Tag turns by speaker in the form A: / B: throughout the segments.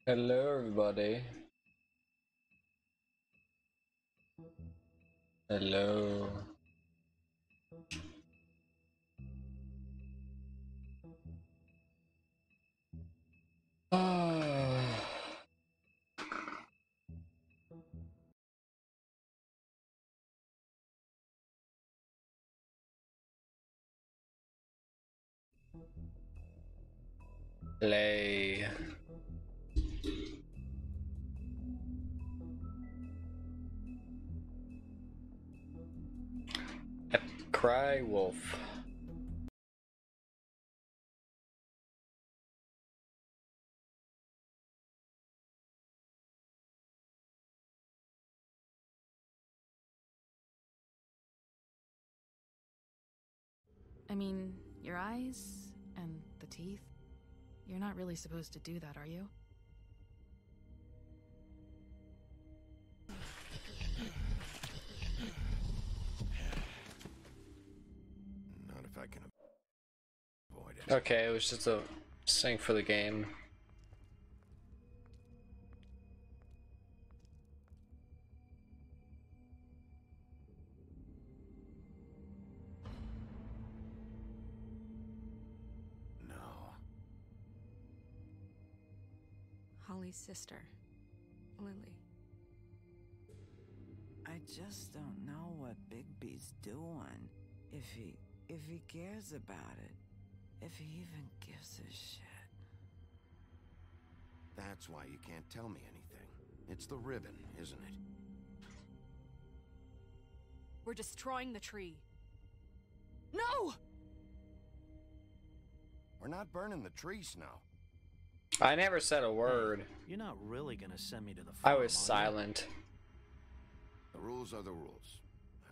A: Hello, everybody. Hello. Play. Cry wolf.
B: I mean, your eyes and the teeth. You're not really supposed to do that, are you?
C: Not if I can avoid it.
A: Okay, it was just a thing for the game.
C: No.
D: Holly's sister, Lily.
E: I just don't know what Bigby's doing. If he cares about it. If he even gives a shit.
C: That's why you can't tell me anything. It's the ribbon, isn't it?
D: We're destroying the tree. No!
C: We're not burning the tree, Snow.
A: I never said a word.
F: You're not really gonna send me to the
A: I
F: farm,
A: was
F: are you?
A: silent.
C: The rules are the rules.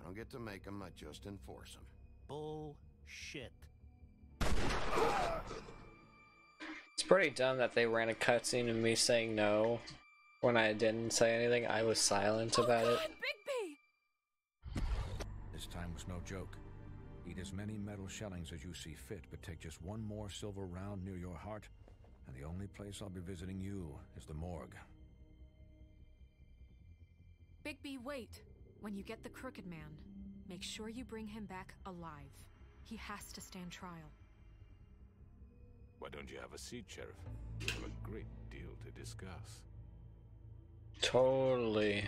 C: I don't get to make them, I just enforce them.
F: Bullshit.
A: It's pretty dumb that they ran a cutscene of me saying no when I didn't say anything. I was silent about it.
D: Bigby!
G: This time was no joke. Eat as many metal shellings as you see fit, but take just one more silver round near your heart, and the only place I'll be visiting you is the morgue.
D: Bigby, wait. When you get the Crooked Man, make sure you bring him back alive. He has to stand trial.
H: Why don't you have a seat, Sheriff? We have a great deal to discuss.
A: Totally.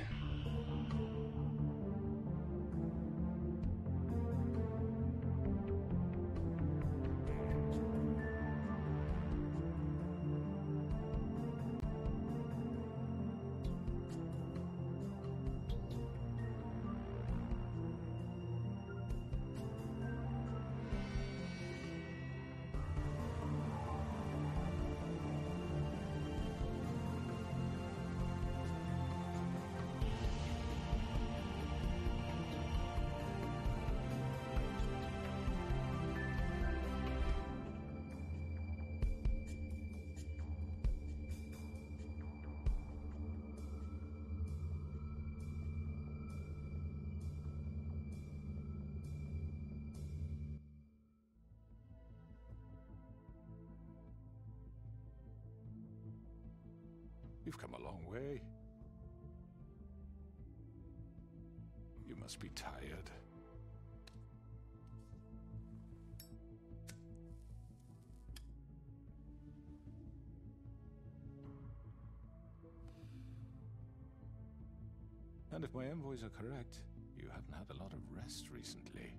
H: You've come a long way. You must be tired. And if my envoys are correct, you haven't had a lot of rest recently.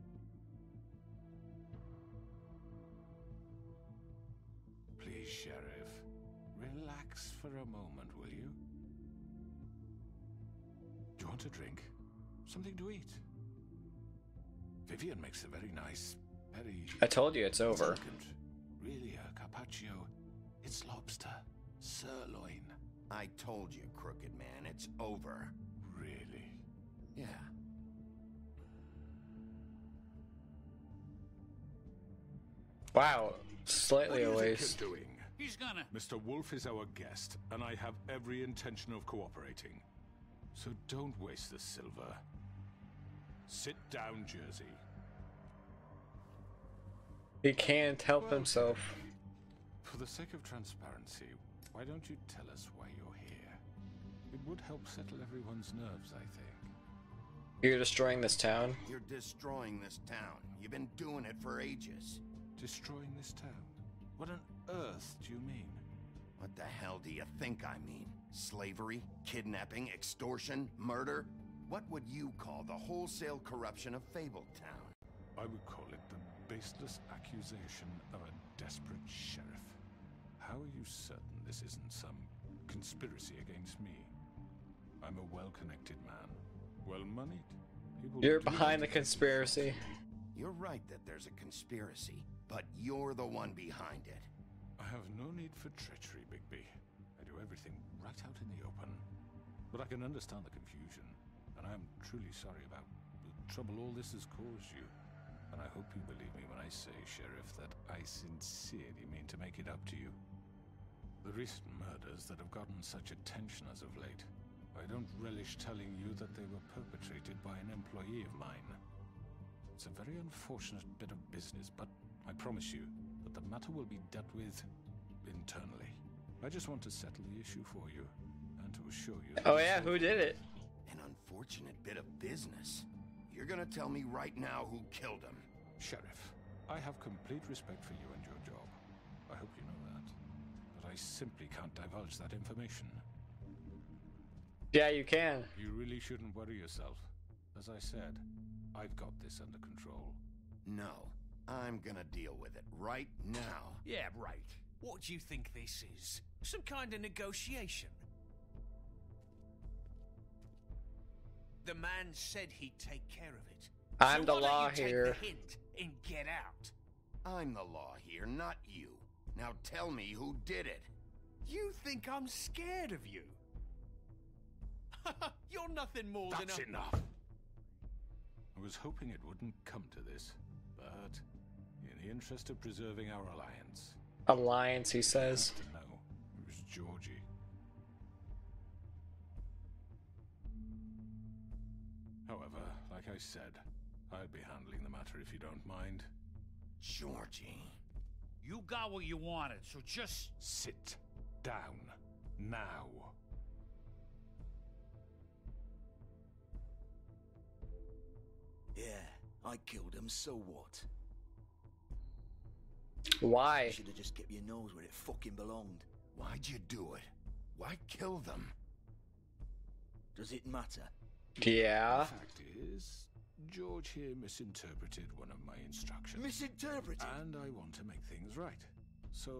H: Please, Sheriff, relax for a moment, will you? Do you want a drink? Something to eat? Vivian makes a very nice, very...
A: I told you it's over.
H: elegant, really a carpaccio. It's lobster. Sirloin.
C: I told you, Crooked Man, it's over.
H: Really?
C: Yeah.
A: Wow, slightly a
H: What do you think
A: waste.
H: you're doing?
I: He's gonna...
H: Mr. Wolf is our guest, and I have every intention of cooperating. So don't waste the silver. Sit down, Jersey.
A: He can't help himself.
H: For the sake of transparency, why don't you tell us why you're here? It would help settle everyone's nerves, I think.
A: You're destroying this town?
C: You're destroying this town. You've been doing it for ages.
H: Destroying this town? What on earth do you mean?
C: What the hell do you think I mean? Slavery, kidnapping, extortion, murder? What would you call the wholesale corruption of Fable Town?
H: I would call it the baseless accusation of a desperate sheriff. How are you certain this isn't some conspiracy against me? I'm a well-connected man, well-moneyed.
A: You're behind the conspiracy.
C: You're right that there's a conspiracy, but you're the one behind it.
H: I have no need for treachery, Bigby. I do everything right out in the open. But I can understand the confusion, and I am truly sorry about the trouble all this has caused you. And I hope you believe me when I say, Sheriff, that I sincerely mean to make it up to you. The recent murders that have gotten such attention as of late, I don't relish telling you that they were perpetrated by an employee of mine. It's a very unfortunate bit of business, but I promise you that the matter will be dealt with internally. I just want to settle the issue for you, and to assure you that...
A: Oh yeah, who did it?
C: An unfortunate bit of business. You're gonna tell me right now who killed him.
H: Sheriff, I have complete respect for you and your job. I hope you know that. But I simply can't divulge that information.
A: Yeah, you can.
H: You really shouldn't worry yourself. As I said, I've got this under control.
C: No, I'm gonna deal with it right now.
I: Yeah, right. What do you think this is? Some kind of negotiation? The man said he'd take care of it.
A: I'm
I: So
A: the
I: why don't
A: law
I: you take
A: here.
I: the hint and get out?
C: I'm the law here, not you. Now tell me who did it.
I: You think I'm scared of you? You're nothing more
H: That's
I: than a...
H: enough! I was hoping it wouldn't come to this, but in the interest of preserving our alliance...
A: Alliance, he says.
H: No, it was Georgie. However, like I said, I'll be handling the matter if you don't mind.
C: Georgie.
I: You got what you wanted, so just...
H: Sit down, now.
J: Yeah, I killed him, so what?
A: Why?
J: You should have just kept your nose where it fucking belonged.
C: Why'd you do it? Why kill them?
J: Does it matter?
A: Yeah.
H: The fact is, George here misinterpreted one of my instructions.
J: Misinterpreted?
H: And I want to make things right. So,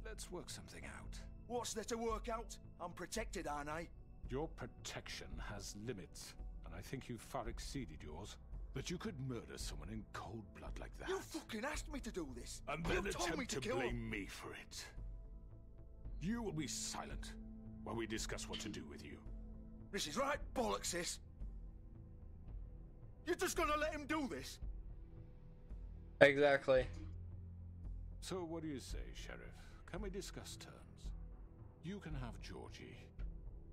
H: let's work something out.
J: What's there to work out? I'm protected, aren't I?
H: Your protection has limits, and I think you've far exceeded yours. That you could murder someone in cold blood like that.
J: You fucking asked me to do this.
H: And
J: You
H: then
J: told me
H: attempt
J: to
H: to
J: kill
H: blame
J: him.
H: me for it. You will be silent while we discuss what to do with you.
J: This is right bollocks, this. You're just gonna let him do this?
A: Exactly.
H: So what do you say, Sheriff? Can we discuss terms? You can have Georgie.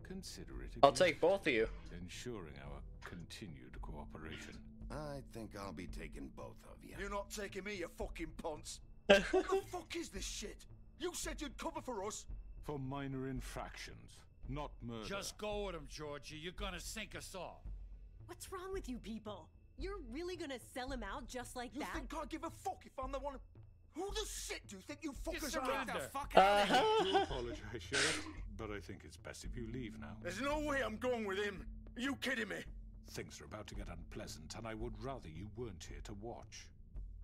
H: Consider it a
A: I'll
H: gift,
A: take both of you.
H: ensuring our continued cooperation.
C: I think I'll be taking both of you.
J: You're not taking me, you fucking ponce. What the fuck is this shit? You said you'd cover for us.
H: For minor infractions, not murder.
I: Just go with him, Georgie. You're gonna sink us all.
K: What's wrong with you people? You're really gonna sell him out just like
J: You
K: that?
J: think I give a fuck if I'm the one? Who the shit do you think you
I: Just
J: fuckers are?
I: get the fuck out of here.
H: I do apologize, Sheriff, but I think it's best if you leave now.
J: There's no way I'm going with him. Are you kidding me?
H: Things are about to get unpleasant, and I would rather you weren't here to watch.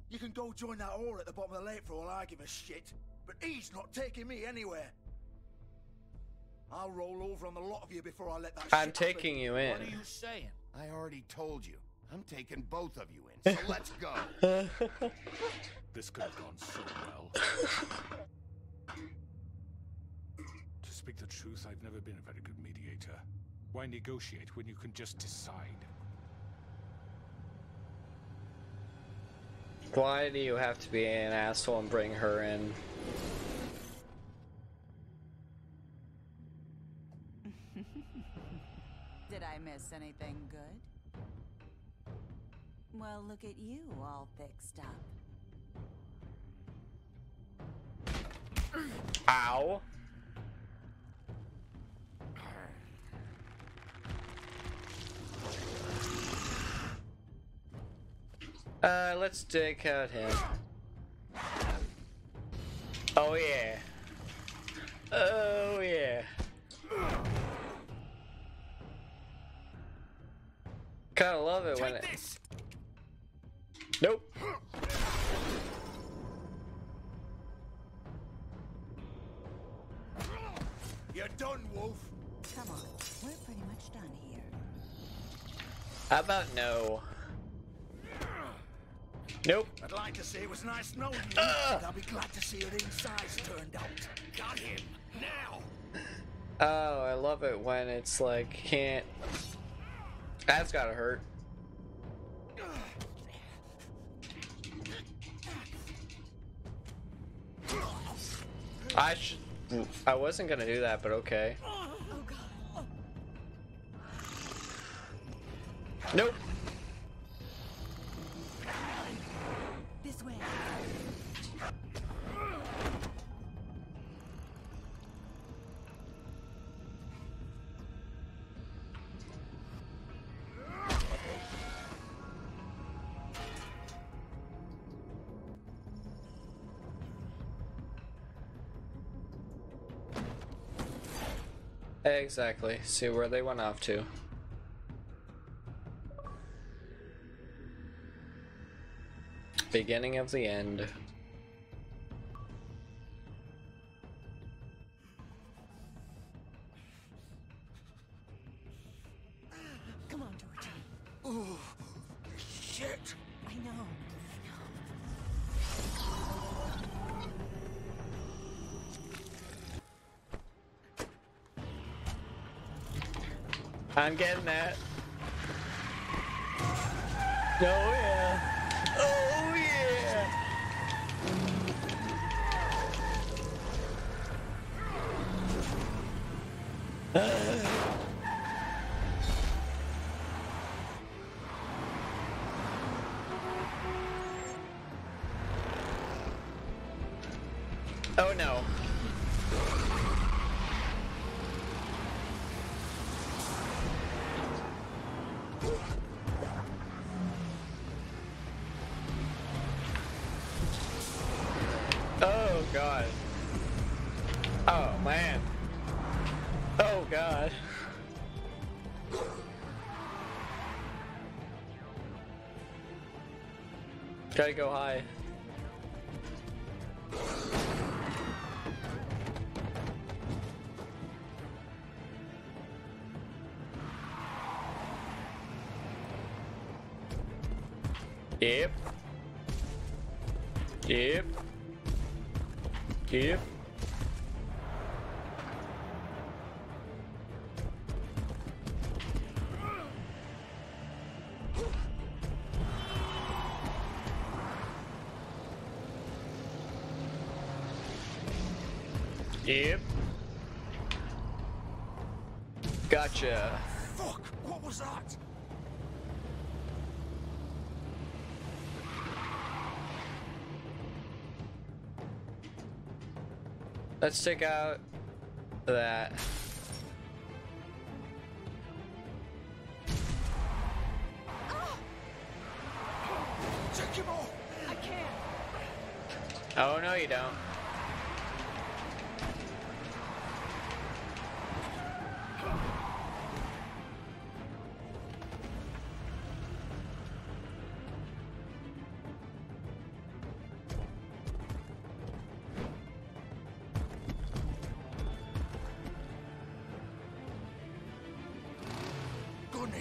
J: You can go join that whore at the bottom of the lake for all I give a shit. But he's not taking me anywhere. I'll roll over on the lot of you before I let that
A: I'm
J: shit
A: taking you in.
C: What are you saying? I already told you. I'm taking both of you in, so let's go.
H: This could have gone so well. To speak the truth, I've never been a very good mediator. Why negotiate when you can just decide?
A: Why do you have to be an asshole and bring her in?
L: Did I miss anything good? Well, look at you all fixed up.
A: Ow. Let's take out him. Oh yeah. Oh yeah. Kinda love it when it... Nope.
J: You're done, Wolf.
L: Come on, we're pretty much done here.
A: How about no? Nope.
J: I'd like to say it was nice knowing you, but I'll be glad to see your insides turned out.
I: Got him! Now!
A: Oh, I love it when it's like, can't... That's gotta hurt. I wasn't gonna do that, but okay. Nope.
K: This way.
A: Exactly. See where they went off to. Beginning of the end.
K: Come on, Georgie.
J: Oh, shit.
K: I know.
A: I'm getting that. Oh yeah. Oh yeah. Oh no. Oh god. Oh man. Oh god. Gotta go high. Yep. Yep. Yep. Yep. Gotcha.
J: Fuck, what was that?
A: Let's take out that.
J: Take him off!
K: I can't.
A: Oh no, you don't.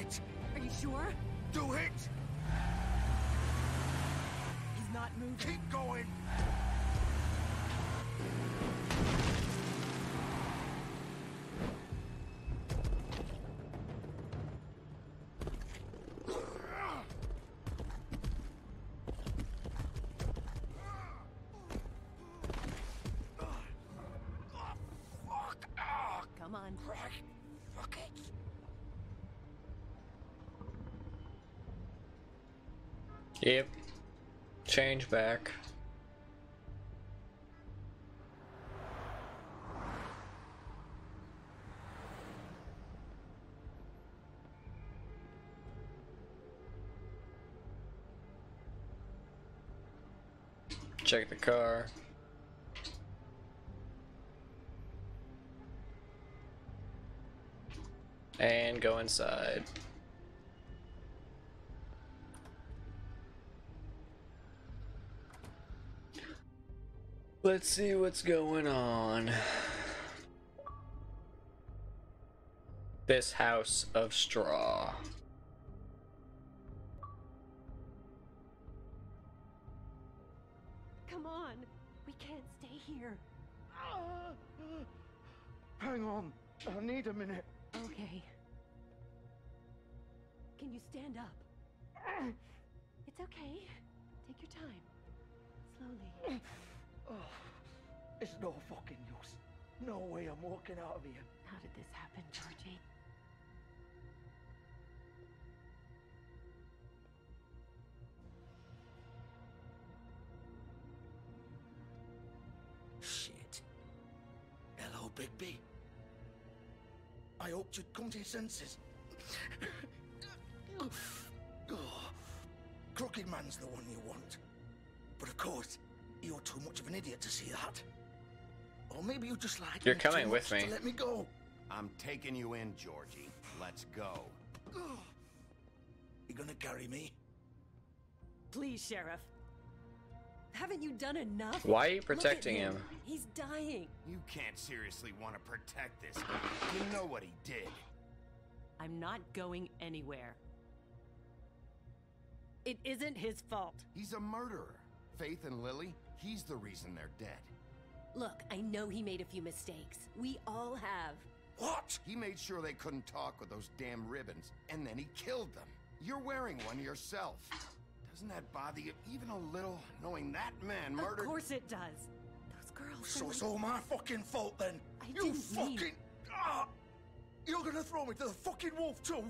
J: it!
K: Are you sure?
J: Do it!
K: He's not moving.
J: Keep going!
K: Come on.
J: Fuck it.
A: Yep. Change back. Check the car. And go inside. Let's see what's going on. This house of straw.
K: Come on. We can't stay here.
J: Hang on. I need a minute.
K: Okay. Can you stand up? It's okay. Take your time. Slowly.
J: It's no fucking use. No way I'm walking out of here.
K: How did this happen, Georgie?
J: Shit. Hello, Bigby. I hoped you'd come to your senses. Crooked Man's the one you want. But of course, you're too much of an idiot to see that. Or maybe you just like
A: You're
J: me
A: coming
J: too
A: with
J: much
A: me.
J: to let me go.
C: I'm taking you in, Georgie. Let's go.
J: You gonna carry me?
K: Please, Sheriff. Haven't you done enough?
A: Why are you
K: Look at
A: protecting him?
K: He's dying.
C: You can't seriously want to protect this guy. You know what he did.
K: I'm not going anywhere. It isn't his fault.
C: He's a murderer. Faith and Lily, he's the reason they're dead.
K: Look, I know he made a few mistakes. We all have.
J: What?
C: He made sure they couldn't talk with those damn ribbons, and then he killed them. You're wearing one yourself. Doesn't that bother you even a little, knowing that man murdered...
K: Of course it does. Those girls...
J: So it's all my fucking fault then? You
K: didn't
J: fucking...
K: mean-
J: You're gonna throw me to the fucking wolf too?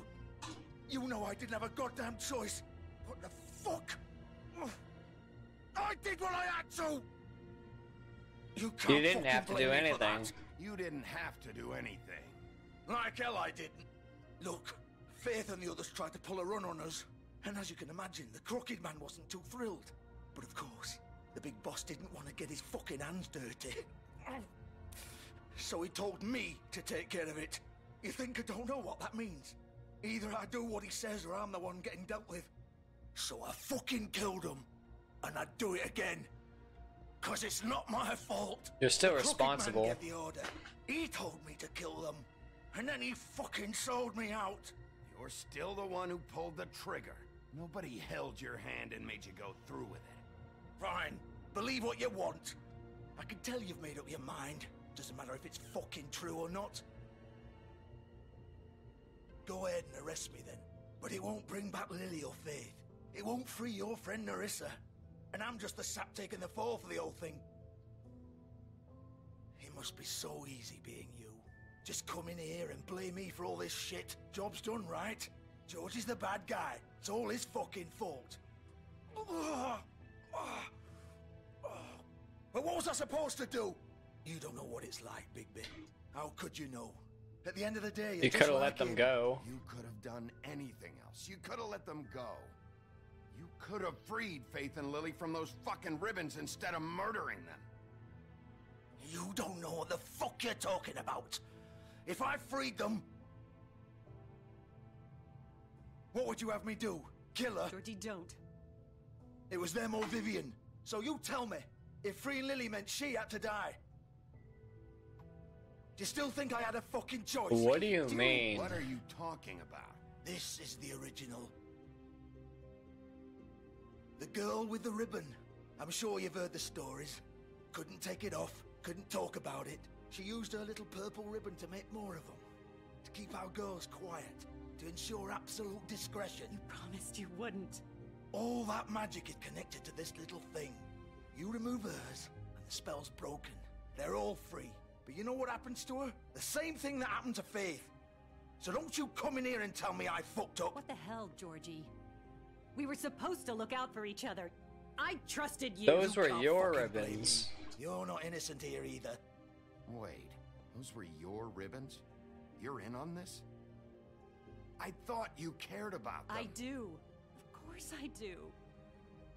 J: You know I didn't have a goddamn choice. What the fuck? I did what I had to! You can't
A: You didn't have to
J: fucking
A: do
J: blame me for
A: anything.
J: that.
C: You didn't have to do anything.
J: Like hell I didn't. Look, Faith and the others tried to pull a run on us. And as you can imagine, the Crooked Man wasn't too thrilled. But of course, the big boss didn't want to get his fucking hands dirty. So he told me to take care of it. You think I don't know what that means? Either I do what he says or I'm the one getting dealt with. So I fucking killed him. And I'd do it again. Cause it's not my fault.
A: You're still
J: The Crooked
A: responsible.
J: Man gave the order. He told me to kill them. And then he fucking sold me out.
C: You're still the one who pulled the trigger. Nobody held your hand and made you go through with it.
J: Fine. Believe what you want. I can tell you've made up your mind. Doesn't matter if it's fucking true or not. Go ahead and arrest me then. But it won't bring back Lily or Faith. It won't free your friend Nerissa. And I'm just the sap taking the fall for the whole thing. It must be so easy being you. Just come in here and blame me for all this shit. Job's done, right? George is the bad guy. It's all his fucking fault. But what was I supposed to do? You don't know what it's like, Bigby. How could you know? At the end of the day,
A: You could have let them go.
C: You could have done anything else. You could have let them go. You could have freed Faith and Lily from those fucking ribbons instead of murdering them.
J: You don't know what the fuck you're talking about. If I freed them... What would you have me do? Kill her?
K: Georgie, don't.
J: It was them or Vivian. So you tell me, if freeing Lily meant she had to die. Do you still think I had a fucking choice?
A: What do you mean?
C: What are you talking about?
J: This is the original. The girl with the ribbon. I'm sure you've heard the stories. Couldn't take it off, couldn't talk about it. She used her little purple ribbon to make more of them. To keep our girls quiet, to ensure absolute discretion.
K: You promised you wouldn't.
J: All that magic is connected to this little thing. You remove hers, and the spell's broken. They're all free. But you know what happens to her? The same thing that happened to Faith. So don't you come in here and tell me I fucked up.
K: What the hell, Georgie? We were supposed to look out for each other. I trusted you.
A: Those
J: You
A: were
J: can't
A: your
J: fucking blame
A: ribbons.
J: me. You're not innocent here either.
C: Wait, those were your ribbons? You're in on this? I thought you cared about them.
K: I do. Of course I do.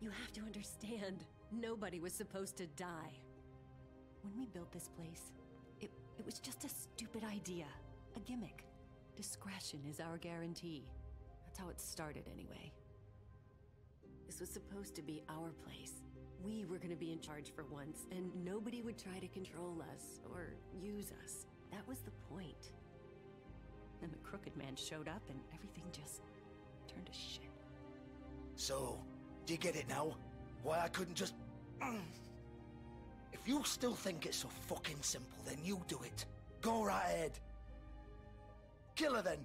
K: You have to understand, nobody was supposed to die. When we built this place, it was just a stupid idea. A gimmick. Discretion is our guarantee. That's how it started anyway. This was supposed to be our place. We were gonna be in charge for once, and nobody would try to control us or use us. That was the point. Then the Crooked Man showed up and everything just turned to shit.
J: So, do you get it now? Why I couldn't just... If you still think it's so fucking simple, then you do it. Go right ahead. Kill her then.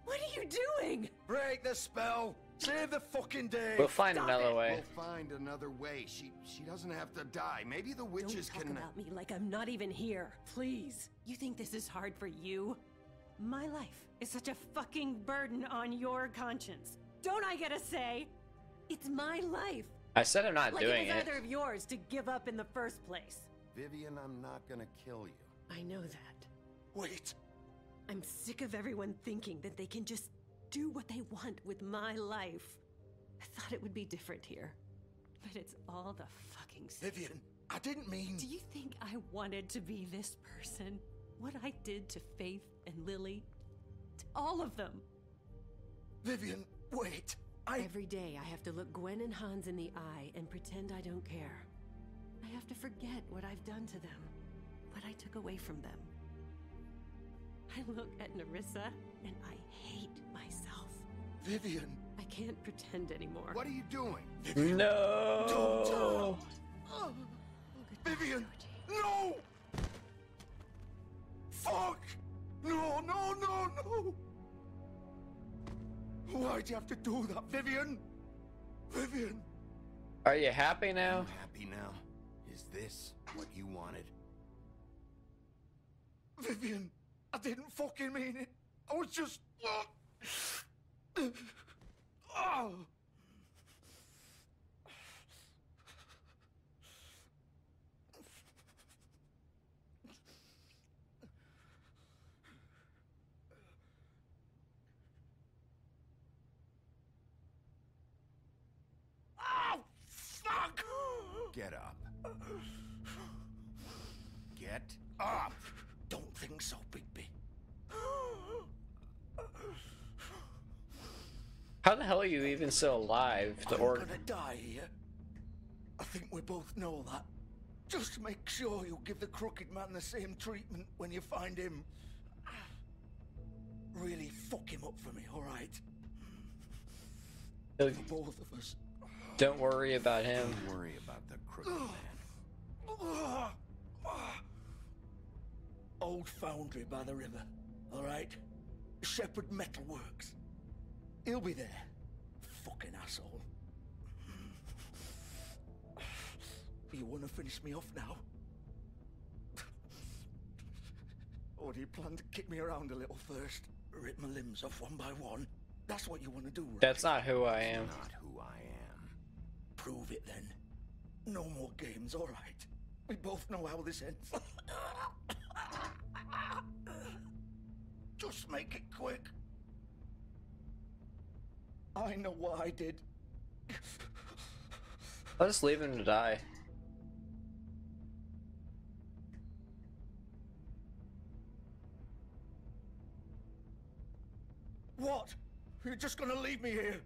K: What are you doing?
J: Break the spell. Save the fucking day.
A: We'll find another way.
C: We'll find another way. She doesn't have to die. Maybe the witches
K: Don't talk
C: can...
K: about me like I'm not even here. Please. You think this is hard for you? My life is such a fucking burden on your conscience. Don't I get a say? It's my life.
A: I said I'm not
K: Like
A: doing
K: it was
A: it.
K: either of yours to give up in the first place.
C: Vivian, I'm not gonna kill you.
K: I know that.
J: Wait.
K: I'm sick of everyone thinking that they can just do what they want with my life. I thought it would be different here. But it's all the fucking same.
J: Vivian, I didn't mean...
K: Do you think I wanted to be this person? What I did to Faith and Lily? To all of them?
J: Vivian, wait.
K: Every day I have to look Gwen and Hans in the eye and pretend I don't care. I have to forget what I've done to them. What I took away from them. I look at Nerissa and I hate myself.
J: Vivian.
K: I can't pretend anymore.
C: What are you doing?
J: Vivian.
A: No.
J: Don't. Vivian. No. Fuck. No, no, no, no. Why'd you have to do that, Vivian? Vivian.
A: Are you happy now?
C: You happy now? Is this what you wanted?
J: Vivian, I didn't fucking mean it. I was just... Oh. Fuck!
C: Get up. Get up!
J: Don't think so, Bigby.
A: How the hell are you even still alive?
J: I'm gonna die here. I think we both know that. Just make sure you give the Crooked Man the same treatment when you find him. Really fuck him up for me, alright? For both of us.
A: Don't worry about him.
C: Don't worry about the Crooked Man.
J: Old foundry by the river, alright? Shepherd Metalworks. He'll be there. Fucking asshole. You wanna finish me off now? Or do you plan to kick me around a little first? Rip my limbs off one by one? That's what you wanna do, right?
A: That's not who I am.
C: Not who I am.
J: Prove it then. No more games, alright? We both know how this ends. Just make it quick. I know what I did.
A: I'll just leave him to die.
J: What? You're just gonna leave me here?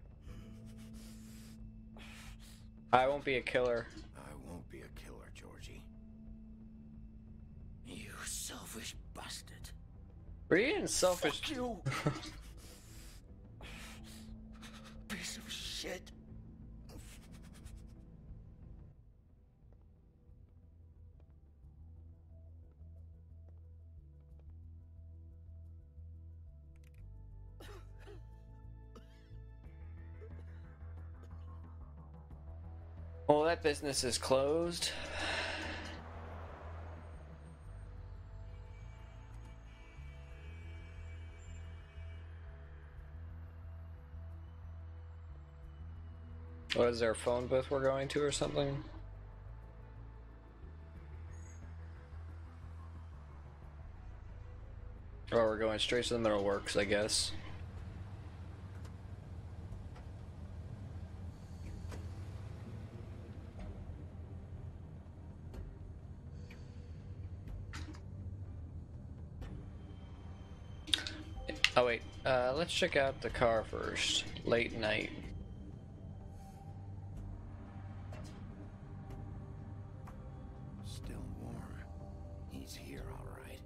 A: I won't be a killer.
C: I won't be a killer, Georgie.
J: You selfish bastard.
A: Were you being selfish?
J: Fuck you. shit.
A: Well, that business is closed. What is there a phone booth we're going to or something? Or we're going straight to the middle works, I guess. Oh wait, let's check out the car first. Late night.
C: Still warm. He's here, all right.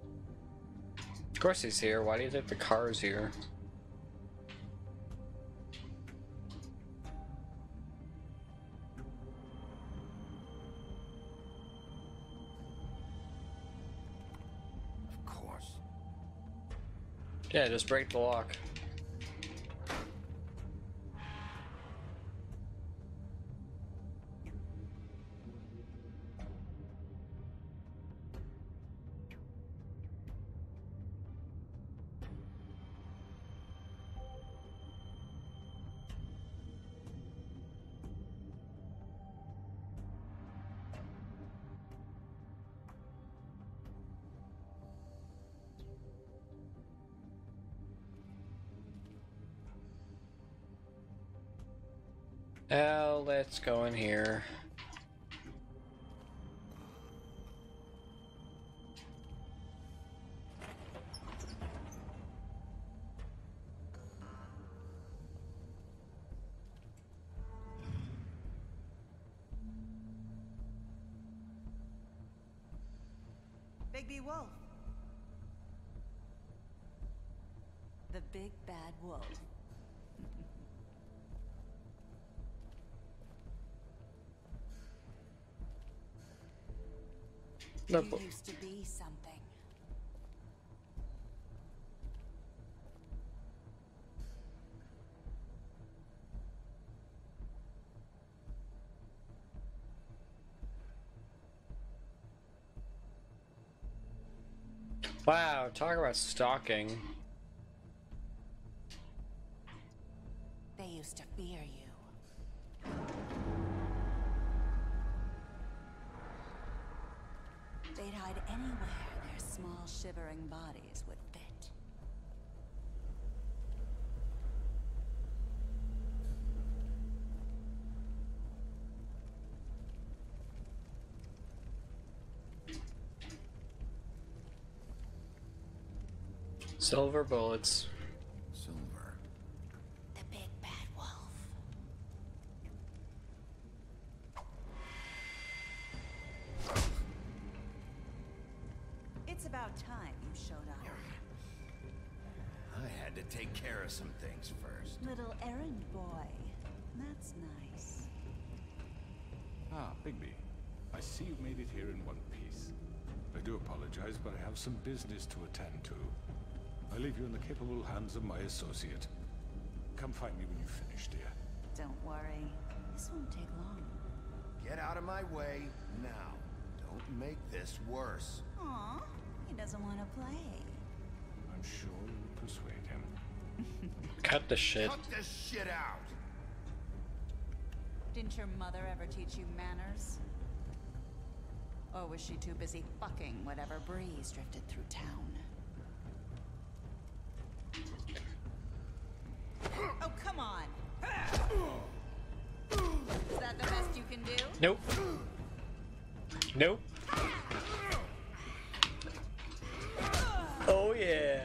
A: Of course he's here. Why do you think the car's here?
C: Of course.
A: Yeah, just break the lock. Now let's go in here.
L: Bigby Wolf. The big bad wolf. You used to be something.
A: Wow, talk about stalking.
L: They used to fear you. They'd hide anywhere their small shivering bodies would fit.
A: Silver bullets.
C: Silver.
L: The big bad wolf. It's about time you showed up.
C: I had to take care of some things first.
L: Little errand boy. That's nice.
H: Ah, Bigby. I see you've made it here in one piece. I do apologize, but I have some business to attend to. I leave you in the capable hands of my associate. Come find me when you finish, dear.
L: Don't worry. This won't take long.
C: Get out of my way now. Don't make this worse.
L: Aw, he doesn't want to play.
H: I'm sure you'll persuade him.
A: Cut the shit.
C: Cut this shit out!
L: Didn't your mother ever teach you manners? Or was she too busy fucking whatever breeze drifted through town? Oh, come on! Is that the best you can do?
A: Nope. Nope. Oh yeah.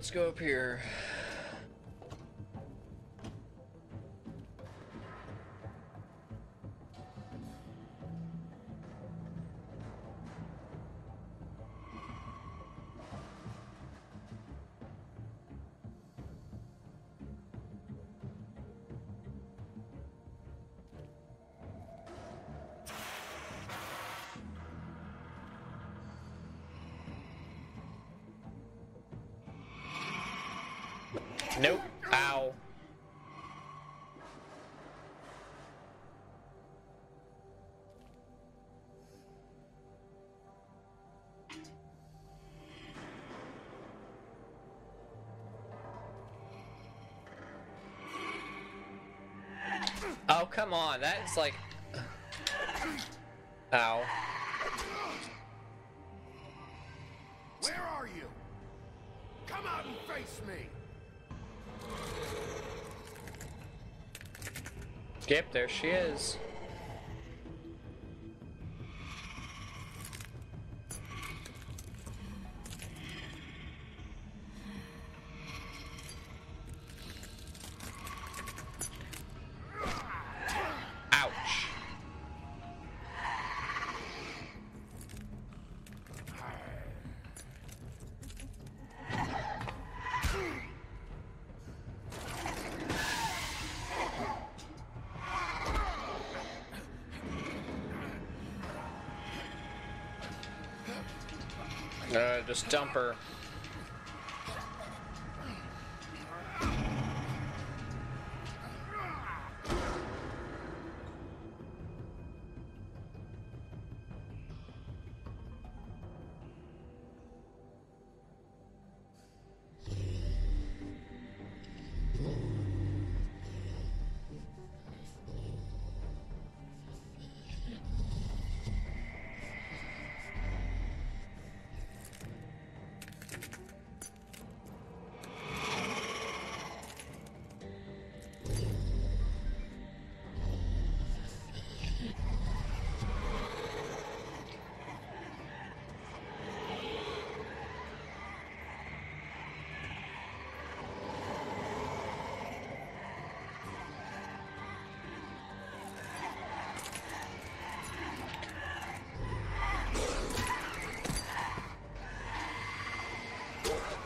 A: let's go up here. Nope. Ow. Oh, come on. That is like... Ow.
C: Where are you? Come out and face me!
A: Yep, there she is. Ouch. Just dump her.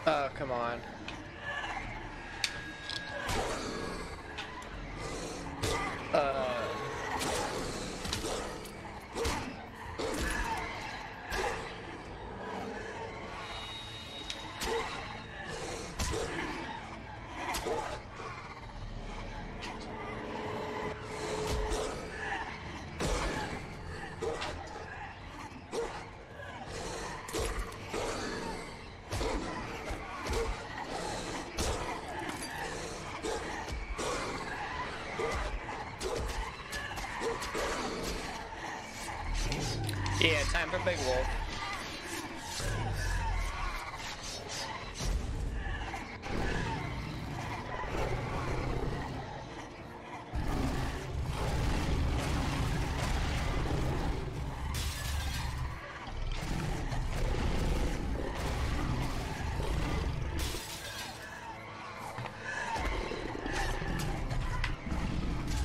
A: Oh, come on. Yeah, time for Big Wolf.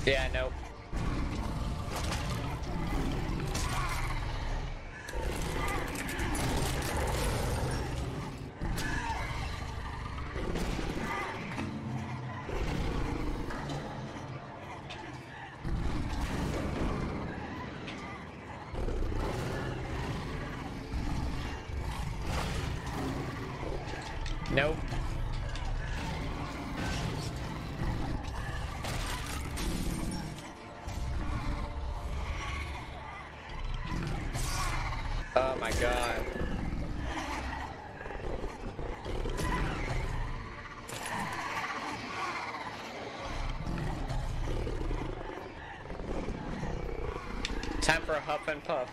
A: Yeah, nope. Nope. Oh my god. Time for a huff and puff.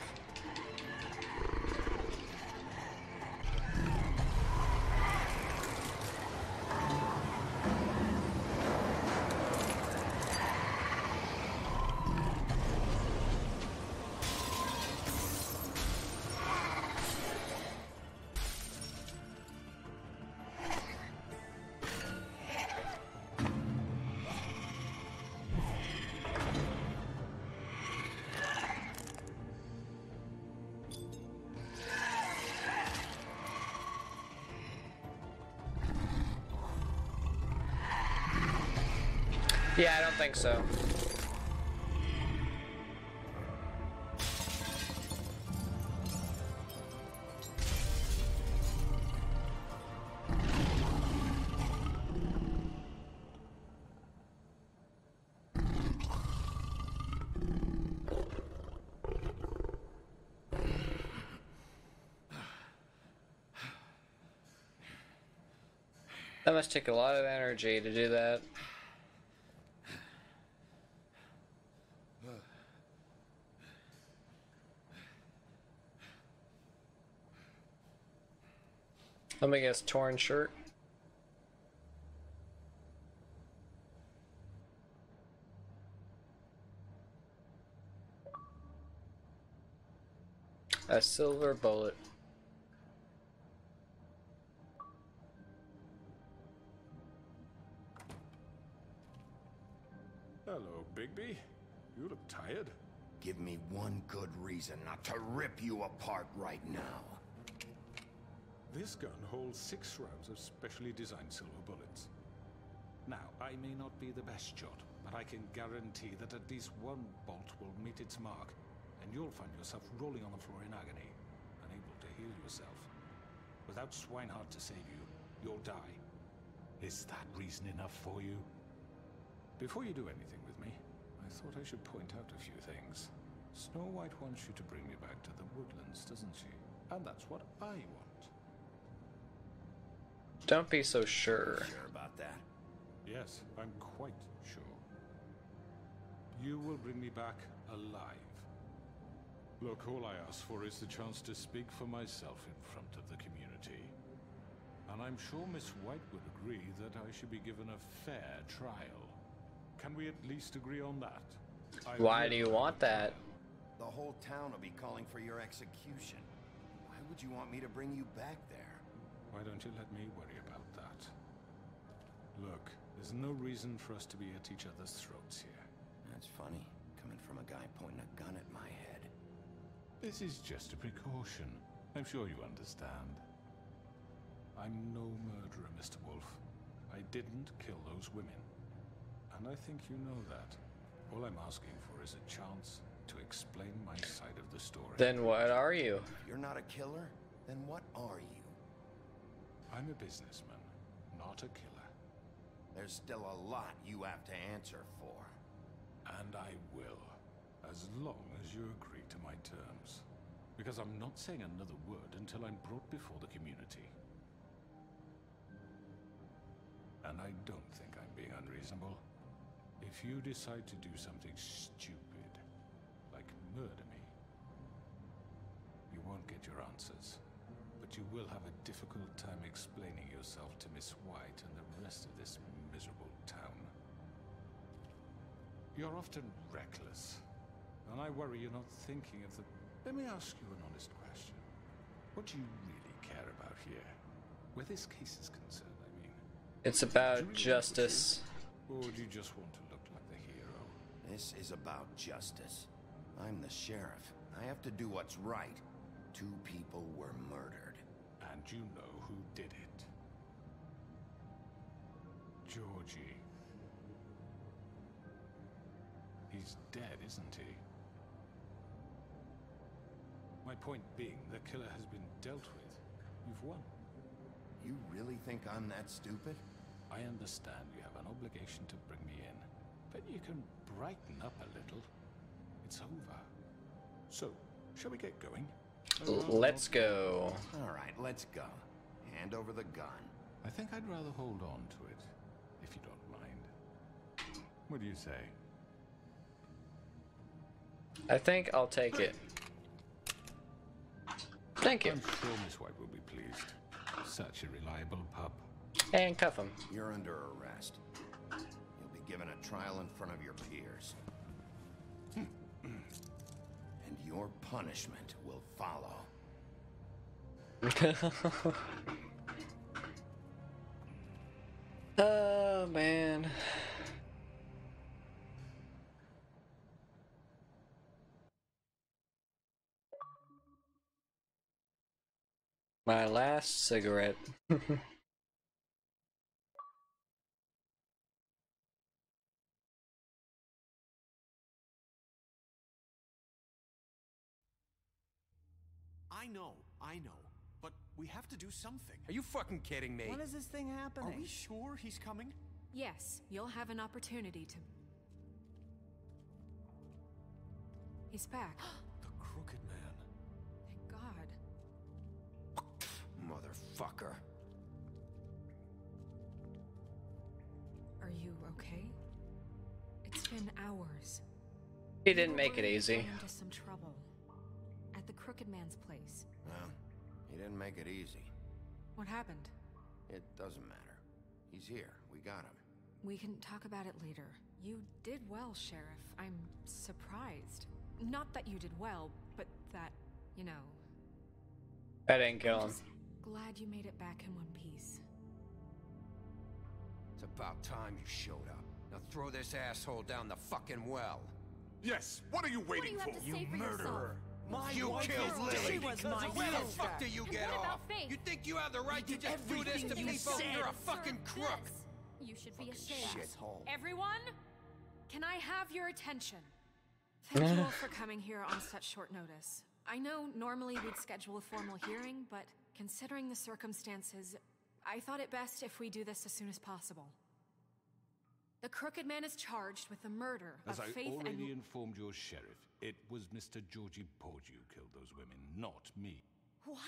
A: Yeah, I don't think so. That must take a lot of energy to do that. Let me guess, torn shirt. A silver bullet.
H: Hello, Bigby. You look tired.
C: Give me one good reason not to rip you apart right now.
H: This gun holds 6 rounds of specially designed silver bullets. Now, I may not be the best shot, but I can guarantee that at least one bolt will meet its mark, and you'll find yourself rolling on the floor in agony, unable to heal yourself. Without Swinehart to save you, you'll die. Is that reason enough for you? Before you do anything with me, I thought I should point out a few things. Snow White wants you to bring me back to the woodlands, doesn't she? And that's what I want.
A: Don't be so sure.
C: Sure about that?
H: Yes, I'm quite sure. You will bring me back alive. Look, all I ask for is the chance to speak for myself in front of the community. And I'm sure Miss White would agree that I should be given a fair trial. Can we at least agree on that?
A: Why do you want that?
C: The whole town will be calling for your execution. Why would you want me to bring you back there?
H: Why don't you let me worry about that? Look, there's no reason for us to be at each other's throats here.
C: That's funny, coming from a guy pointing a gun at my head.
H: This is just a precaution. I'm sure you understand. I'm no murderer, Mr. Wolf. I didn't kill those women. And I think you know that. All I'm asking for is a chance to explain my side of the story.
A: Then what are you?
C: If you're not a killer, then what are you?
H: I'm a businessman, not a killer.
C: There's still a lot you have to answer for.
H: And I will, as long as you agree to my terms. Because I'm not saying another word until I'm brought before the community. And I don't think I'm being unreasonable. If you decide to do something stupid, like murder me, you won't get your answers. But you will have a difficult time explaining yourself to Miss White and the rest of this miserable town. You're often reckless, and I worry you're not thinking of the... Let me ask you an honest question. What do you really care about here? Where this case is concerned, I mean.
A: It's about justice.
H: Or do you just want to look like the hero?
C: This is about justice. I'm the sheriff. I have to do what's right. 2 people were murdered.
H: And you know who did it. Georgie. He's dead, isn't he? My point being, the killer has been dealt with. You've won.
C: You really think I'm that stupid?
H: I understand you have an obligation to bring me in, but you can brighten up a little. It's over. So, shall we get going?
A: Let's go.
C: All right, let's go. Hand over the gun.
H: I think I'd rather hold on to it, if you don't mind. What do you say?
A: I think I'll take it. Thank you.
H: I'm sure Miss White will be pleased. Such a reliable pup.
A: And cuff him.
C: You're under arrest. You'll be given a trial in front of your peers. And your punishment will follow.
A: Oh, man. My last cigarette.
I: I know. But we have to do something.
M: Are you fucking kidding me?
E: When is this thing happening?
I: Are we sure he's coming?
D: Yes, you'll have an opportunity to... He's back.
H: The Crooked Man.
D: Thank God.
M: Motherfucker.
D: Are you okay? It's been hours.
A: He didn't make it easy.
D: We got into some trouble. At the Crooked Man's place.
C: Well, he didn't make it easy.
D: What happened?
C: It doesn't matter. He's here. We got him.
D: We can talk about it later. You did well, Sheriff. I'm surprised. Not that you did well, but that, you know...
A: I didn't kill him.
D: Glad you made it back in one piece.
M: It's about time you showed up. Now throw this asshole down the fucking well.
H: Yes, what are you waiting
K: What do you have to say for
M: murderer!
K: yourself?
M: You killed Lily!
E: She was my
M: Where the
E: sister.
M: fuck do you
K: And
M: get
K: what about
M: off?
K: Faith?
M: You think you have the right to just do this to
K: Everything you
M: people?
K: said.
M: You're a fucking
K: Sir,
M: crook!
K: this- You should be ashamed.
C: Shithole.
D: Everyone, can I have your attention? Thank you all for coming here on such short notice. I know normally we'd schedule a formal hearing, but considering the circumstances, I thought it best if we do this as soon as possible. The Crooked Man is charged with the murder
H: As
D: of
H: I
D: Faith
H: already
D: and...
H: informed your sheriff, it was Mr. Georgie Porge who killed those women, not me.
K: What?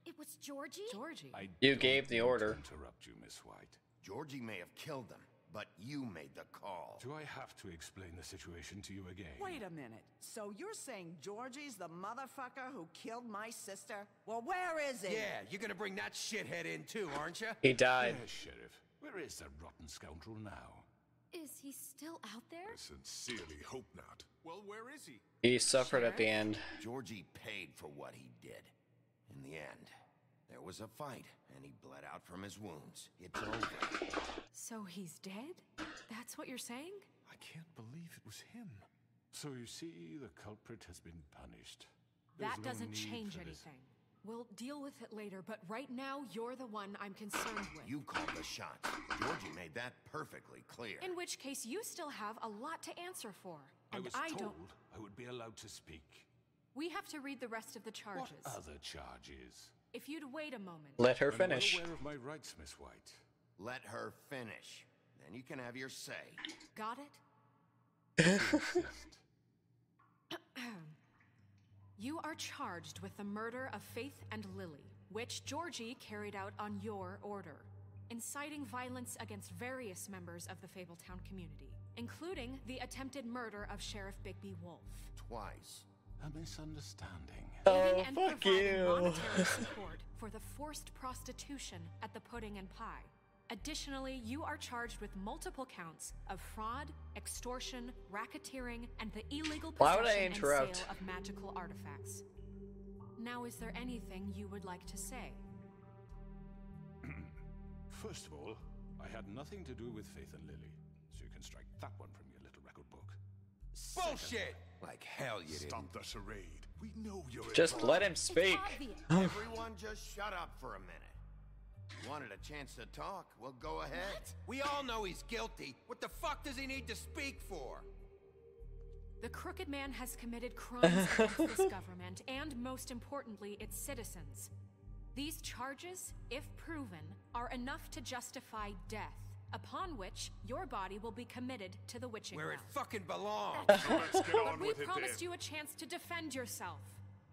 K: It was Georgie?
D: Georgie?
A: You
H: don't
A: gave the
H: mean to
A: order.
H: Interrupt you, Miss White.
C: Georgie may have killed them, but you made the call.
H: Do I have to explain the situation to you again?
E: Wait a minute. So you're saying Georgie's the motherfucker who killed my sister? Well, where is he?
M: Yeah, you're gonna bring that shithead in too, aren't you?
A: He died.
H: Yes, Sheriff. Where is that rotten scoundrel now?
K: Is he still out there?
H: I sincerely hope not.
I: Well, where is he?
A: He suffered at the end.
C: Georgie paid for what he did. In the end, there was a fight, and he bled out from his wounds. It's over.
D: So he's dead? That's what you're saying?
H: I can't believe it was him. So you see, the culprit has been punished. There's
D: That
H: no
D: doesn't
H: need
D: change
H: for this.
D: anything. We'll deal with it later, but right now, you're the one I'm concerned with.
C: You called the shots. Georgie made that perfectly clear.
D: In which case, you still have a lot to answer for.
H: I
D: And
H: was
D: I
H: told
D: don't...
H: I would be allowed to speak.
D: We have to read the rest of the charges.
H: What other charges?
D: If you'd wait a moment...
A: Let her
H: I'm well
A: finish.
H: aware of my rights, Miss White.
C: Let her finish. Then you can have your say.
D: Got it?
H: Insist.
D: You are charged with the murder of Faith and Lily, which Georgie carried out on your order, inciting violence against various members of the Fabletown community, including the attempted murder of Sheriff Bigby Wolf.
C: Twice.
H: A misunderstanding.
D: Giving and
A: fuck
D: providing
A: you.
D: monetary support for the forced prostitution at the Pudding and Pie. Additionally, you are charged with multiple counts of fraud, extortion, racketeering, and the illegal
A: Why would I
D: possession and
A: interrupt?
D: sale of magical artifacts. Now, is there anything you would like to say?
H: First of all, I had nothing to do with Faith and Lily, so you can strike that one from your little record book.
M: Bullshit! Like hell you didn't.
H: Stop the charade. We know you're
A: Just
H: involved.
A: let him speak.
C: Everyone just shut up for a minute. You wanted a chance to talk? Well, go ahead.
M: We all know he's guilty. What the fuck does he need to speak for?
D: The Crooked Man has committed crimes against this government and, most importantly, its citizens. These charges, if proven, are enough to justify death, upon which your body will be committed to the witching
M: Where it
D: well.
M: fucking belongs.
H: Let's get
D: But
H: on
D: we
H: with it
D: promised
H: then.
D: you a chance to defend yourself,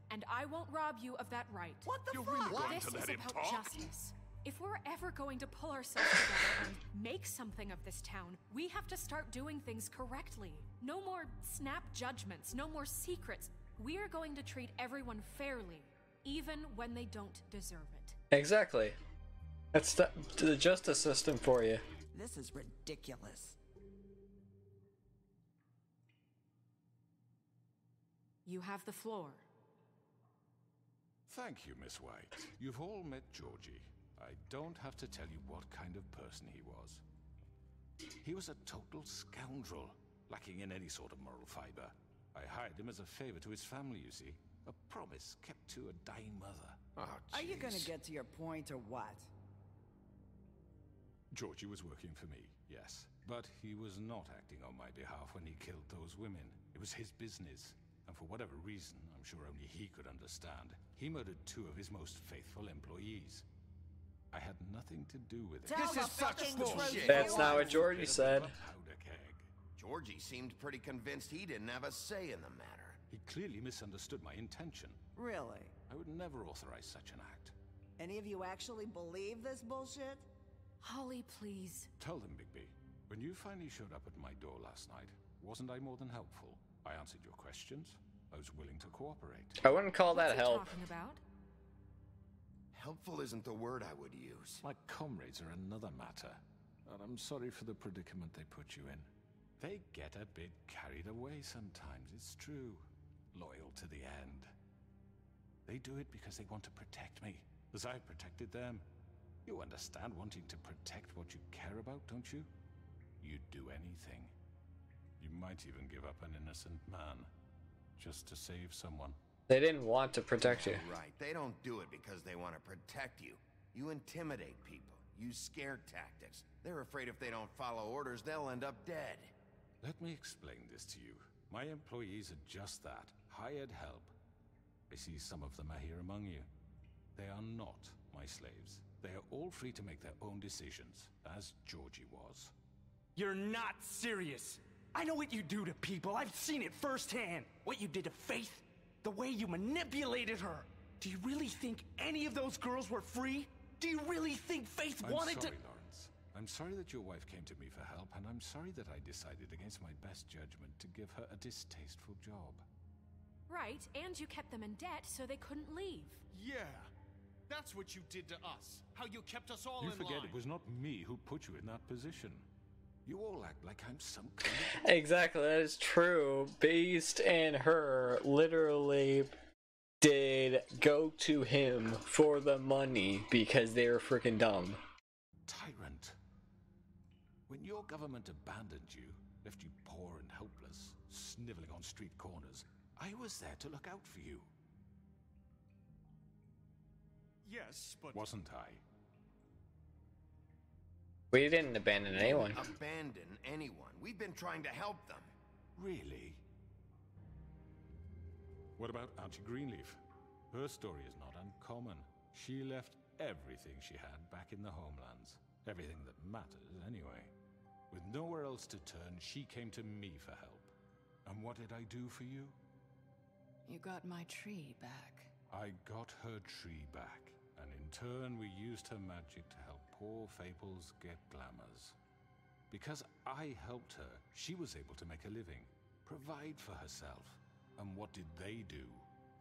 D: and I won't rob you of that right.
E: What the
H: You're
E: fuck?
H: really going
D: This
H: to
D: is
H: let him
D: about
H: talk?
D: justice. If we're ever going to pull ourselves together and make something of this town, we have to start doing things correctly. No more snap judgments, no more secrets. We are going to treat everyone fairly, even when they don't deserve it.
A: Exactly. That's the justice system for you.
E: This is ridiculous.
D: You have the floor.
H: Thank you, Miss White. You've all met Georgie. I don't have to tell you what kind of person he was. He was a total scoundrel, lacking in any sort of moral fiber. I hired him as a favor to his family, you see. A promise kept to a dying mother.
C: Oh,
E: Are you gonna
C: jeez.
E: get to your point or what?
H: Georgie was working for me, yes. But he was not acting on my behalf when he killed those women. It was his business. And for whatever reason, I'm sure only he could understand, he murdered 2 of his most faithful employees. I had nothing to do with it.
M: This is such bullshit.
A: That's not what Georgie said.
H: Powder keg.
C: Georgie seemed pretty convinced he didn't have a say in the matter.
H: He clearly misunderstood my intention.
E: Really?
H: I would never authorize such an act.
E: Any of you actually believe this bullshit?
D: Holly, please.
H: Tell them, Bigby. When you finally showed up at my door last night, wasn't I more than helpful? I answered your questions. I was willing to cooperate.
A: I wouldn't call that
D: What's he
A: help.
D: talking about?
C: Helpful isn't the word I would use.
H: My comrades are another matter. And I'm sorry for the predicament they put you in. They get a bit carried away sometimes, it's true. Loyal to the end. They do it because they want to protect me, as I've protected them. You understand wanting to protect what you care about, don't you? You'd do anything. You might even give up an innocent man, just to save someone.
A: They didn't want to protect you.
C: Right, they don't do it because they want to protect you. You intimidate people, use scare tactics. They're afraid if they don't follow orders, they'll end up dead.
H: Let me explain this to you. My employees are just that, hired help. I see some of them are here among you. They are not my slaves. They are all free to make their own decisions, as Georgie was.
N: You're not serious. I know what you do to people. I've seen it firsthand. What you did to Faith, the way you manipulated her. Do you really think any of those girls were free? Do you really think Faith wanted to—
H: I'm sorry, Lawrence. I'm sorry that your wife came to me for help, and I'm sorry that I decided against my best judgment to give her a distasteful job.
D: Right, and you kept them in debt so they couldn't leave.
I: Yeah, that's what you did to us. How you kept us all
H: You
I: in
H: forget
I: line.
H: it was not me who put you in that position. You all act like I'm some kind of...
A: Exactly, that is true. Beast and her literally did go to him for the money because they were freaking dumb.
H: Tyrant. When your government abandoned you, left you poor and helpless, sniveling on street corners, I was there to look out for you.
I: Yes, but...
H: Wasn't I?
A: We didn't abandon anyone.
C: Abandon anyone. We've been trying to help them.
H: Really? What about Auntie Greenleaf? Her story is not uncommon. She left everything she had back in the homelands. Everything that matters, anyway. With nowhere else to turn, she came to me for help. And what did I do for you?
B: You got my tree back.
H: I got her tree back, and in turn we used her magic to help poor Fables get glamours. Because I helped her, she was able to make a living, provide for herself. And what did they do?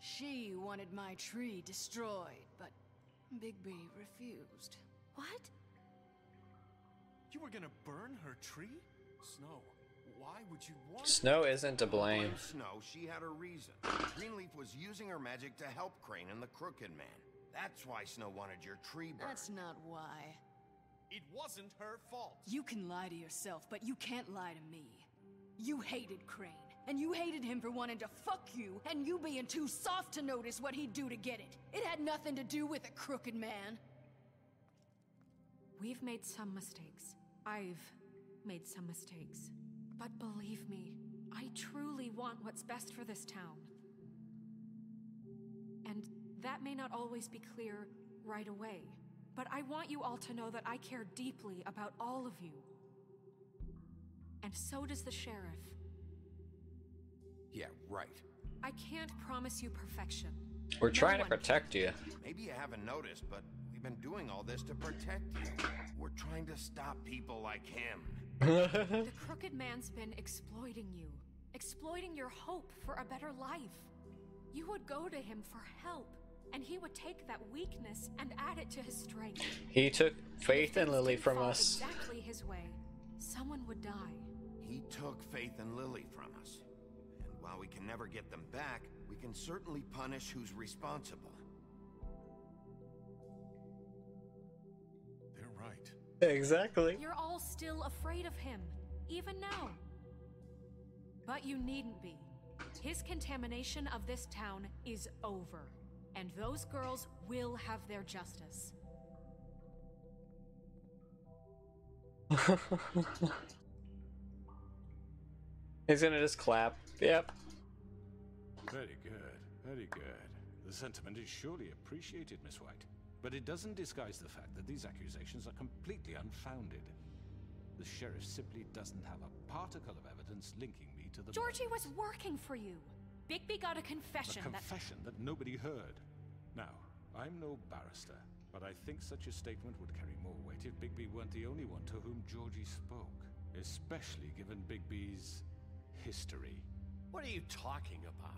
B: She wanted my tree destroyed, but Bigby refused.
D: What?
I: You were gonna burn her tree? Snow, why would you want...
A: Snow isn't to blame.
C: Snow, she had a reason. Greenleaf was using her magic to help Crane and the Crooked Man. That's why Snow wanted your tree burned.
B: That's not why.
I: It wasn't her fault.
B: You can lie to yourself, but you can't lie to me. You hated Crane, and you hated him for wanting to fuck you, and you being too soft to notice what he'd do to get it. It had nothing to do with a Crooked Man.
D: We've made some mistakes. I've made some mistakes. But believe me, I truly want what's best for this town. And that may not always be clear right away, but I want you all to know that I care deeply about all of you. And so does the sheriff.
C: Yeah, right.
D: I can't promise you perfection.
A: We're trying to protect you.
C: Maybe you haven't noticed, but we've been doing all this to protect you. We're trying to stop people like him.
D: The Crooked Man's been exploiting you. Exploiting your hope for a better life. You would go to him for help, and he would take that weakness and add it to his strength.
A: He took Faith and Lily from us.
D: Exactly his way. Someone would die.
C: He took Faith and Lily from us. And while we can never get them back, we can certainly punish who's responsible.
H: They're right.
A: Exactly.
D: You're all still afraid of him, even now. But you needn't be. His contamination of this town is over, and those girls will have their justice.
A: He's gonna just clap. Yep.
H: Very good, very good. The sentiment is surely appreciated, Miss White. But it doesn't disguise the fact that these accusations are completely unfounded. The sheriff simply doesn't have a particle of evidence linking me to the
D: Georgie
H: murders.
D: was working for you. Bigby got a confession
H: A confession that nobody heard. Now, I'm no barrister, but I think such a statement would carry more weight if Bigby weren't the only one to whom Georgie spoke. Especially given Bigby's history.
M: What are you talking about?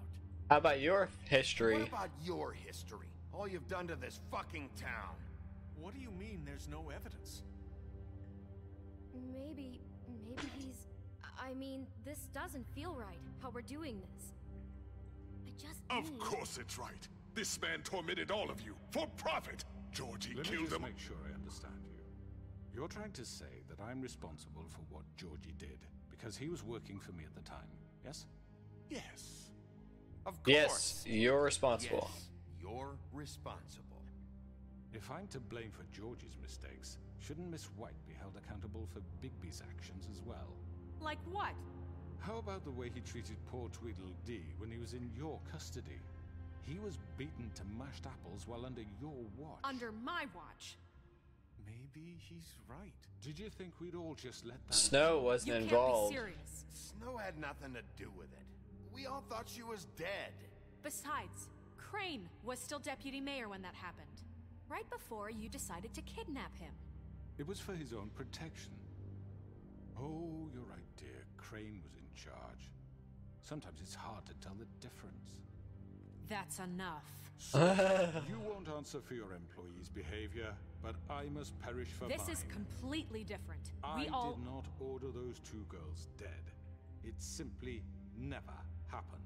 A: How about your history?
C: What about your history? All you've done to this fucking town.
I: What do you mean there's no evidence?
O: Maybe he's... I mean, this doesn't feel right, how we're doing this. I just
P: Of course it's right. This man tormented all of you, for profit. Georgie
H: Let me
P: killed
H: just
P: him.
H: make sure I understand you. You're trying to say that I'm responsible for what Georgie did, because he was working for me at the time, yes?
P: Yes.
C: Of course.
A: Yes, you're responsible.
C: Yes, you're responsible.
H: If I'm to blame for Georgie's mistakes, shouldn't Miss White be held accountable for Bigby's actions as well?
D: Like what?
H: How about the way he treated poor Tweedledee when he was in your custody? He was beaten to mashed apples while under your watch.
D: Under my watch.
I: Maybe he's right.
H: Did you think we'd all just let that...
A: Snow wasn't
D: You
A: involved.
D: can't be serious.
C: Snow had nothing to do with it. We all thought she was dead.
D: Besides, Crane was still deputy mayor when that happened. Right before you decided to kidnap him.
H: It was for his own protection. Oh, you're right, dear. Crane was in charge. Sometimes it's hard to tell the difference.
D: That's enough.
H: So, you won't answer for your employees' behavior, but I must perish for
D: This
H: mine.
D: is completely different.
H: I
D: We all...
H: did not order those two girls dead. It simply never happened.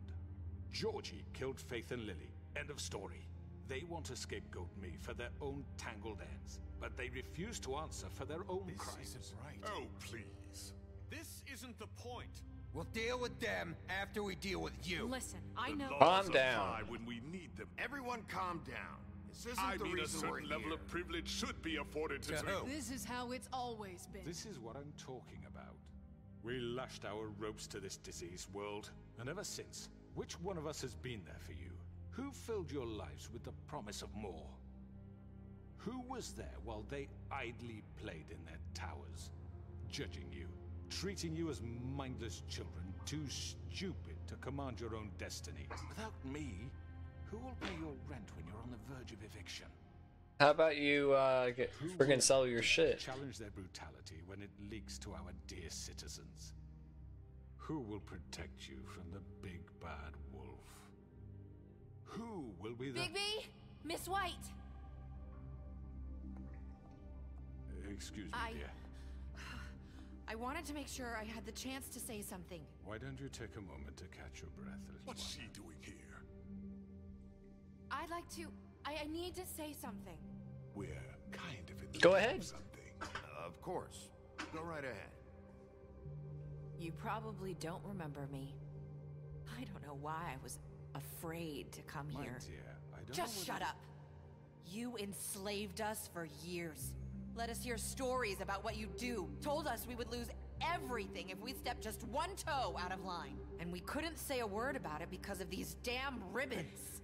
H: Georgie killed Faith and Lily. End of story. They want to scapegoat me for their own tangled ends, but they refuse to answer for their own crimes.
I: This isn't right.
P: Oh, please.
I: This isn't the point.
M: We'll deal with them after we deal with you.
D: Listen, I know...
P: Laws
A: Calm down.
P: apply when we need them.
C: Everyone calm down. This isn't
P: I
C: the
P: mean, a
C: reason we're
P: certain level
C: here.
P: of privilege should be afforded to...
B: This is how it's always been.
H: This is what I'm talking about. We lashed our ropes to this diseased world, and ever since, which one of us has been there for you? Who filled your lives with the promise of more? Who was there while they idly played in their towers, judging you, treating you as mindless children, too stupid to command your own destiny? Without me, who will pay your rent when you're on the verge of eviction?
A: How about you friggin' sell your shit?
H: Challenge their brutality when it leaks to our dear citizens. Who will protect you from the big bad wolf? Who will be the...
O: Bigby! Miss White!
H: Excuse me, dear.
Q: I wanted to make sure I had the chance to say something.
H: Why don't you take a moment to catch your breath, little
P: What's
H: one?
P: she doing here?
Q: I'd like to... I need to say something.
P: We're kind of in the
A: Go
P: middle
A: ahead.
P: of something.
C: Of course. Go right ahead.
Q: You probably don't remember me. I don't know why I was afraid to come
H: My
Q: here.
H: dear, I don't
Q: Just
H: know
Q: shut
H: whether-
Q: up. You enslaved us for years. Let us hear stories about what you do. Told us we would lose everything if we stepped just one toe out of line. And we couldn't say a word about it because of these damn ribbons.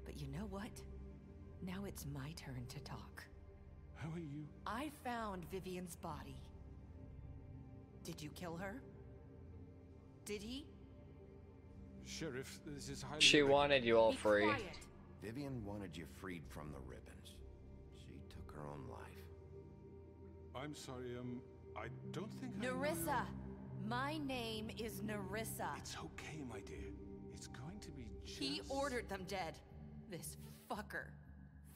Q: But you know what? Now it's my turn to talk.
H: How are you?
Q: I found Vivian's body. Did you kill her? Did he?
H: Sheriff, this is highly...
A: She wanted you all
Q: Be
A: free.
Q: quiet.
C: Vivian wanted you freed from the ribbons. She took her own life.
H: I'm sorry, I don't think I know
Q: Nerissa!
H: your-
Q: My name is Nerissa.
H: It's okay, my dear. It's going to be just...
Q: He ordered them dead. This fucker.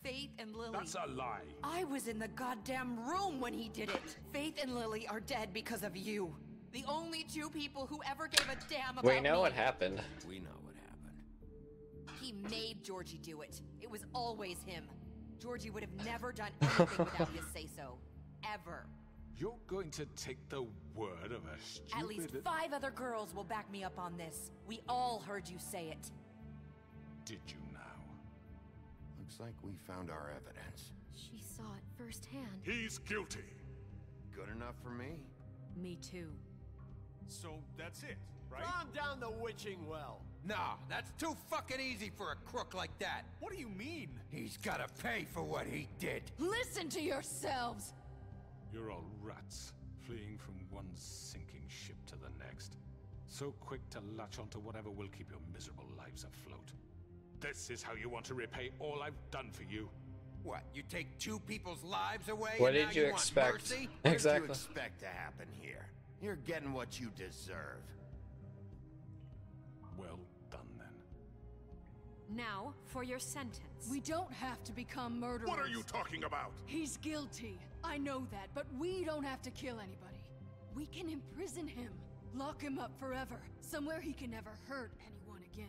Q: Faith and Lily.
H: That's a lie.
Q: I was in the goddamn room when he did it. Faith and Lily are dead because of you. The only two people who ever gave a damn about
A: We know
Q: me.
A: what happened.
C: We know what happened.
Q: He made Georgie do it. It was always him. Georgie would have never done anything without his say-so. Ever.
H: You're going to take the word of a stupid...
Q: At least 5 other girls will back me up on this. We all heard you say it.
H: Did you now?
C: Looks like we found our evidence.
O: She saw it firsthand.
P: He's guilty.
C: Good enough for me?
D: Me too.
I: So that's it.
P: right?
R: Calm down the witching well.
M: Nah, that's too fucking easy for a crook like that.
I: What do you mean?
M: He's gotta pay for what he did.
B: Listen to yourselves!
H: You're all rats, fleeing from one sinking ship to the next. So quick to latch onto whatever will keep your miserable lives afloat. This is how you want to repay all I've done for you?
M: What, you take two people's lives away?
A: What
M: and
A: did
M: now
A: you
M: want
A: expect?
M: mercy?
A: Exactly.
C: What did you expect to happen here? You're getting what you deserve.
H: Well done, then.
D: Now, for your sentence.
B: We don't have to become murderers.
P: What are you talking about?
B: He's guilty. I know that, but we don't have to kill anybody. We can imprison him. Lock him up forever. Somewhere he can never hurt anyone again.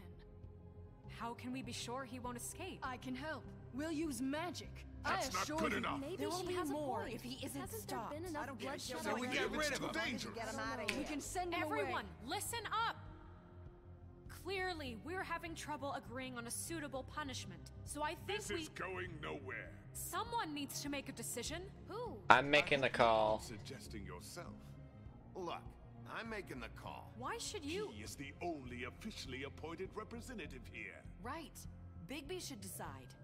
D: How can we be sure he won't escape?
B: I can help. We'll use magic.
P: That's
B: I
P: not
B: assure
P: good
B: you.
P: enough.
O: Maybe
Q: There will
O: she
Q: be
O: has a
Q: more
O: point.
Q: if he isn't
O: Hasn't
Q: stopped.
O: there been enough
Q: I don't get
O: bloodshed?
M: So we
O: already?
M: get rid of him.
P: Dangerous.
Q: Get him out of here.
B: We can send him
D: Everyone,
B: away.
D: listen up! Clearly, we're having trouble agreeing on a suitable punishment, so I think
P: This is going nowhere.
D: someone needs to make a decision.
O: Who?
A: I'm making the call.
P: Suggesting yourself.
C: Look, I'm making the call.
D: Why should you?
P: He is the only officially appointed representative here.
Q: Right. Bigby should decide.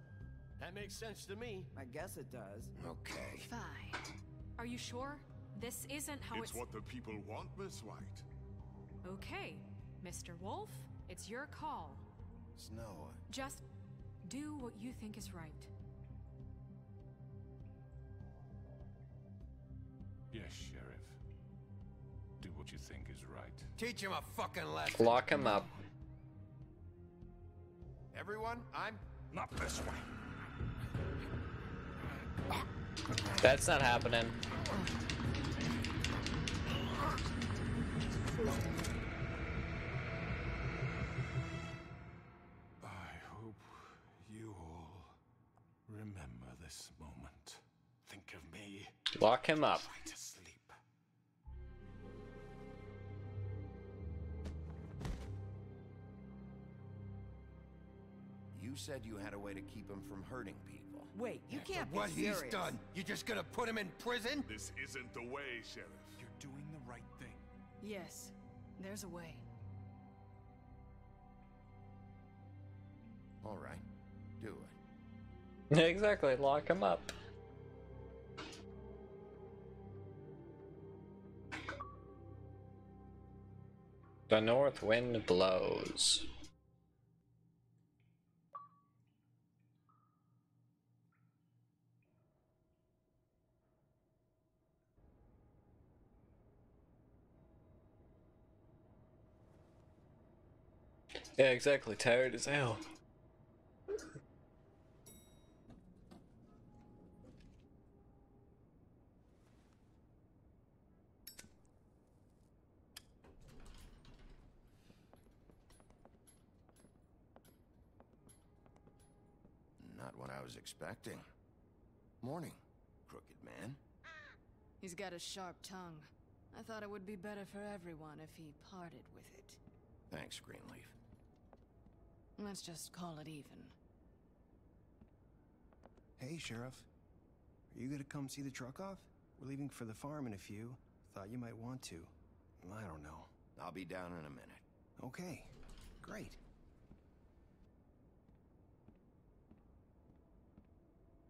R: That makes sense to me.
E: I guess it does.
C: Okay.
B: Fine.
D: Are you sure? This isn't how
P: It's what the people want, Miss White.
D: Okay, Mr. Wolf, it's your call.
C: Snow.
D: Just do what you think is right.
H: Yes, Sheriff. Do what you think is right.
M: Teach him a fucking lesson.
A: Lock him up.
C: Everyone, I'm...
H: Not this way.
A: That's not happening.
H: I hope you all remember this moment. Think of me.
A: Lock him up.
H: Try to sleep.
C: You said you had a way to keep him from hurting people.
E: Wait, you
M: After
E: can't
M: what
E: be serious.
M: he's done, you just gonna put him in prison?
P: This isn't the way, Sheriff.
I: You're doing the right thing.
B: Yes, there's a way.
C: All right, do it.
A: Exactly, lock him up. The north wind blows. Yeah, exactly. Tired as hell.
C: Not what I was expecting. Morning, crooked man.
B: He's got a sharp tongue. I thought it would be better for everyone if he parted with it.
C: Thanks, Greenleaf.
B: Let's just call it even.
S: Hey, Sheriff. Are you gonna come see the truck off? We're leaving for the farm in a few. Thought you might want to. I don't know.
C: I'll be down in a minute.
S: Okay, great.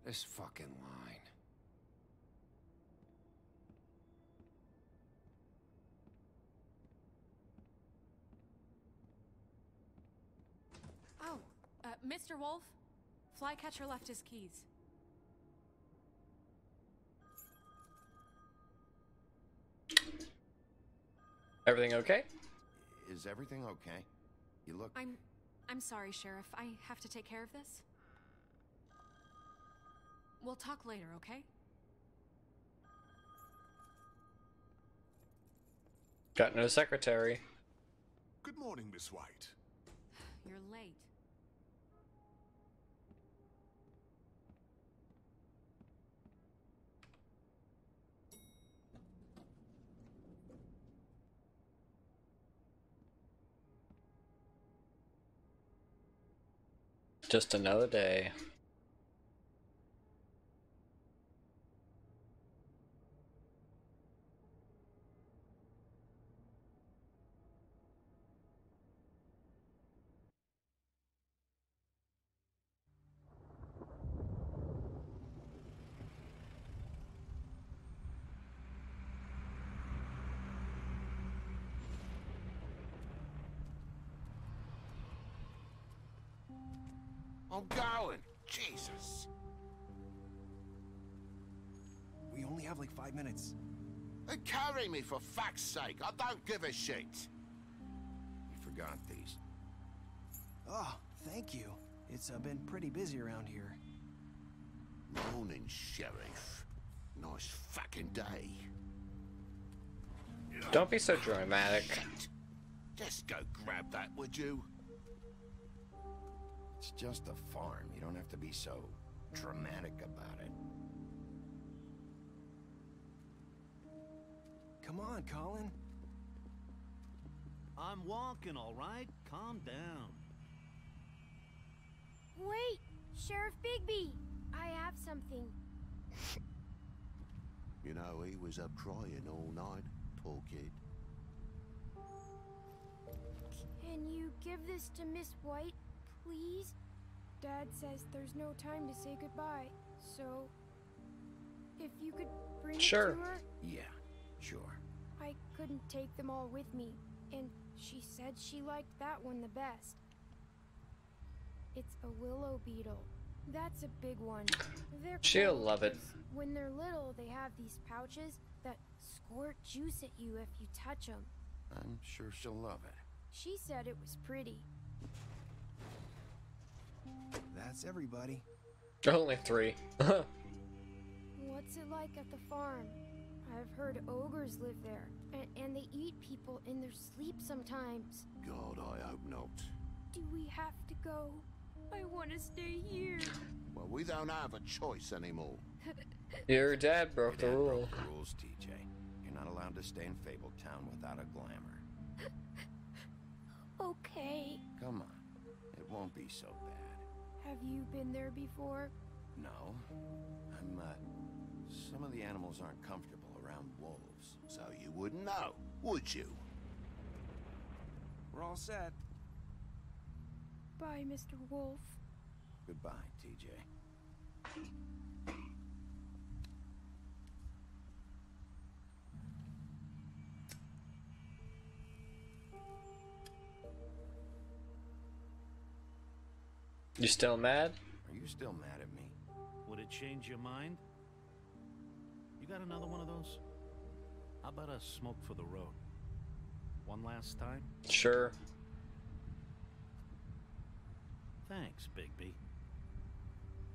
M: This fucking line.
D: Oh, Mr. Wolf, Flycatcher left his keys.
A: Everything okay?
C: Is everything okay? You look...
D: I'm sorry, Sheriff. I have to take care of this. We'll talk later, okay?
A: Got no secretary.
P: Good morning, Miss White.
D: You're late.
A: Just another day.
C: I'm going. Jesus.
S: We only have like 5 minutes.
C: Then carry me for fuck's sake. I don't give a shit. You forgot these.
S: Oh, thank you. It's been pretty busy around here.
C: Morning, Sheriff. Nice fucking day.
A: Don't be so dramatic.
C: Just go grab that, would you? It's just a farm. You don't have to be so dramatic about it.
S: Come on, Colin.
F: I'm walking, all right? Calm down.
O: Wait! Sheriff Bigby! I have something.
C: You know, he was up crying all night, poor kid.
O: Can you give this to Miss White, please? Dad says there's no time to say goodbye, so if you could bring it to her?
C: Yeah, sure.
O: I couldn't take them all with me, and she said she liked that one the best. It's a willow beetle. That's a big one.
A: She'll love it.
O: When they're little, they have these pouches that squirt juice at you if you touch them.
C: I'm sure she'll love it.
O: She said it was pretty.
S: That's everybody.
A: Only 3.
O: What's it like at the farm? I've heard ogres live there, and they eat people in their sleep sometimes.
C: God, I hope not.
O: Do we have to go? I want to stay here.
C: Well, we don't have a choice anymore.
A: Your dad broke the
C: Your dad
A: rule.
C: broke the rules, TJ. You're not allowed to stay in Fable Town without a glamour.
O: Okay.
C: Come on. It won't be so bad.
O: Have you been there before?
C: No. Some of the animals aren't comfortable around wolves, so you wouldn't know, would you?
S: We're all set.
O: Bye, Mr. Wolf.
C: Goodbye, TJ.
A: You still mad?
C: Are you still mad at me?
F: Would it change your mind? You got another one of those? How about a smoke for the road? One last time?
A: Sure.
F: Thanks, Bigby.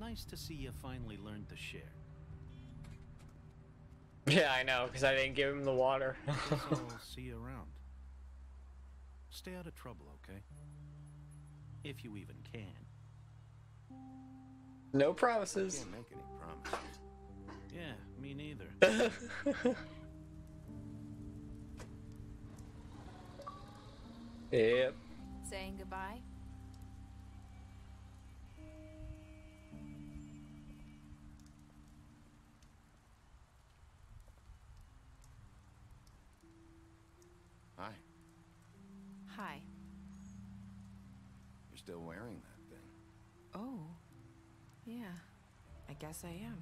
F: Nice to see you finally learned to share.
A: Yeah, I know, because I didn't give him the water.
F: Guess I'll see you around. Stay out of trouble, okay? If you even can.
A: No promises.
C: Can't make any promises.
F: Yeah, me neither.
A: Yep.
Q: Saying goodbye?
C: Hi.
Q: Hi.
C: You're still wearing that thing.
Q: Oh. Yeah. I guess I am.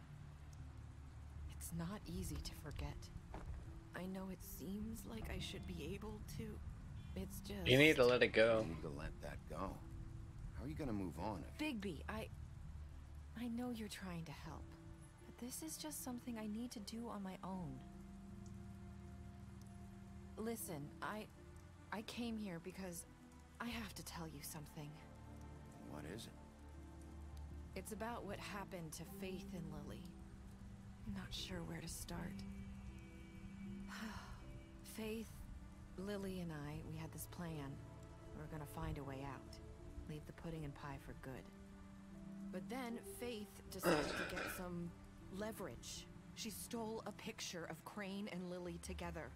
Q: It's not easy to forget. I know it seems like I should be able to. It's just...
A: You need to let it go.
C: You need to let that go. How are you gonna move on if...
Q: Bigby, I know you're trying to help, but this is just something I need to do on my own. Listen, I came here because I have to tell you something.
C: What is it?
Q: It's about what happened to Faith and Lily. I'm not sure where to start. Faith, Lily, and we had this plan. We were gonna find a way out. Leave the pudding and pie for good. But then Faith decided to get some leverage. She stole a picture of Crane and Lily together.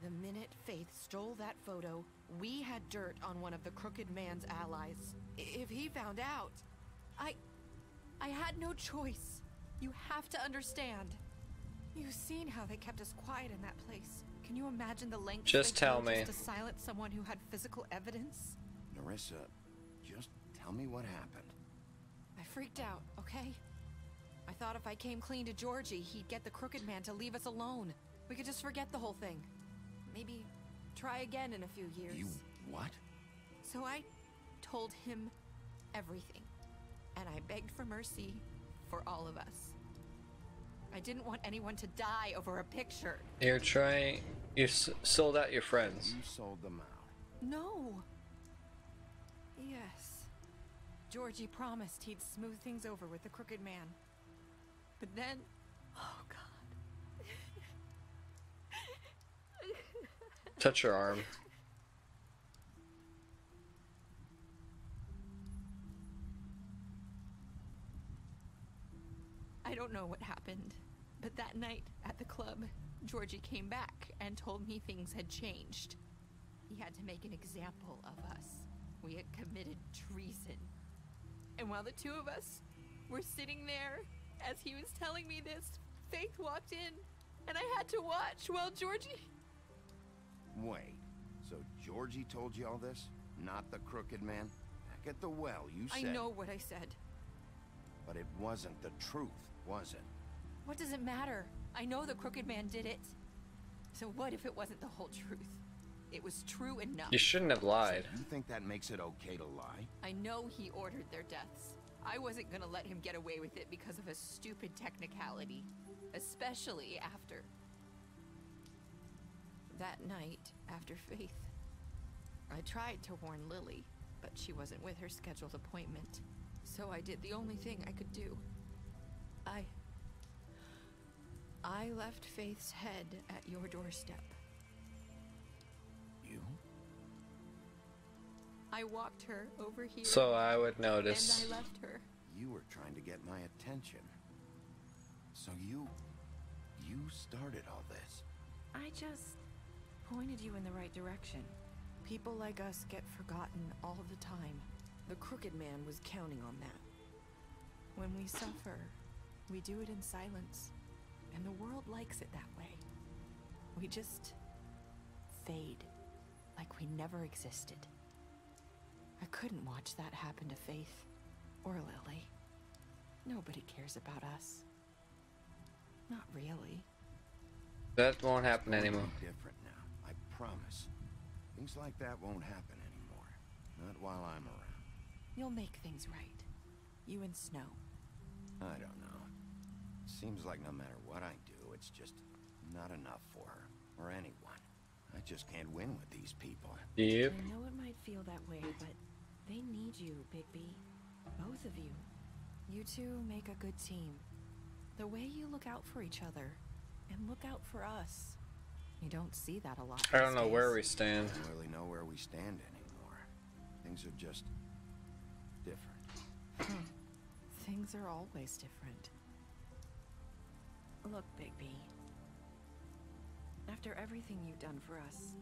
Q: The minute Faith stole that photo, we had dirt on one of the Crooked Man's allies. If he found out, I had no choice. You have to understand. You've seen how they kept us quiet in that place. Can you imagine the lengths
A: Just
Q: they
A: tell
Q: go
A: me.
Q: just to silence someone who had physical evidence?
C: Nerissa, just tell me what happened.
Q: I freaked out, okay? I thought if I came clean to Georgie, he'd get the Crooked Man to leave us alone. We could just forget the whole thing. Maybe try again in a few years.
C: You what?
Q: So I told him everything. and I begged for mercy for all of us. I didn't want anyone to die over a picture.
A: You're trying... You sold out your friends.
C: You sold them out.
Q: No. Yes. Georgie promised he'd smooth things over with the Crooked Man. But then... Oh, God.
A: Touch your arm.
Q: I don't know what happened, but that night at the club, Georgie came back and told me things had changed. He had to make an example of us. We had committed treason. And while the two of us were sitting there, as he was telling me this, Faith walked in, and I had to watch while Georgie...
C: Wait, so Georgie told you all this? Not the Crooked Man? Back at the well, you said...
Q: I know what I said.
C: But it wasn't the truth, was it?
Q: What does it matter? I know the Crooked Man did it. So what if it wasn't the whole truth? It was true enough.
A: You shouldn't have lied.
C: So you think that makes it okay to lie?
Q: I know he ordered their deaths. I wasn't gonna let him get away with it because of a stupid technicality. Especially after... that night, after Faith. I tried to warn Lily, but she wasn't with her scheduled appointment. So I did the only thing I could do. I left Faith's head at your doorstep.
C: You?
Q: I walked her over here.
A: So I would notice.
Q: And I left her.
C: You were trying to get my attention. So you started all this.
E: I just pointed you in the right direction. People like us get forgotten all the time. The Crooked Man was counting on that. When we suffer, we do it in silence. And the world likes it that way. We just fade, like we never existed. I couldn't watch that happen to Faith, or Lily. Nobody cares about us. Not really.
A: That won't happen anymore.
C: Different now, I promise. Things like that won't happen anymore. Not while I'm around.
E: You'll make things right. You and Snow.
C: I don't know. Seems like no matter what I do, it's just not enough for her, or anyone. I just can't win with these people.
A: Yep.
E: I know it might feel that way, but they need you, Bigby. Both of you. You two make a good team. The way you look out for each other, and look out for us. You don't see that a lot.
A: I don't know where we stand.
C: I don't really know where we stand anymore. Things are just different.
E: Things are always different. Look, Bigby. After everything you've done for us,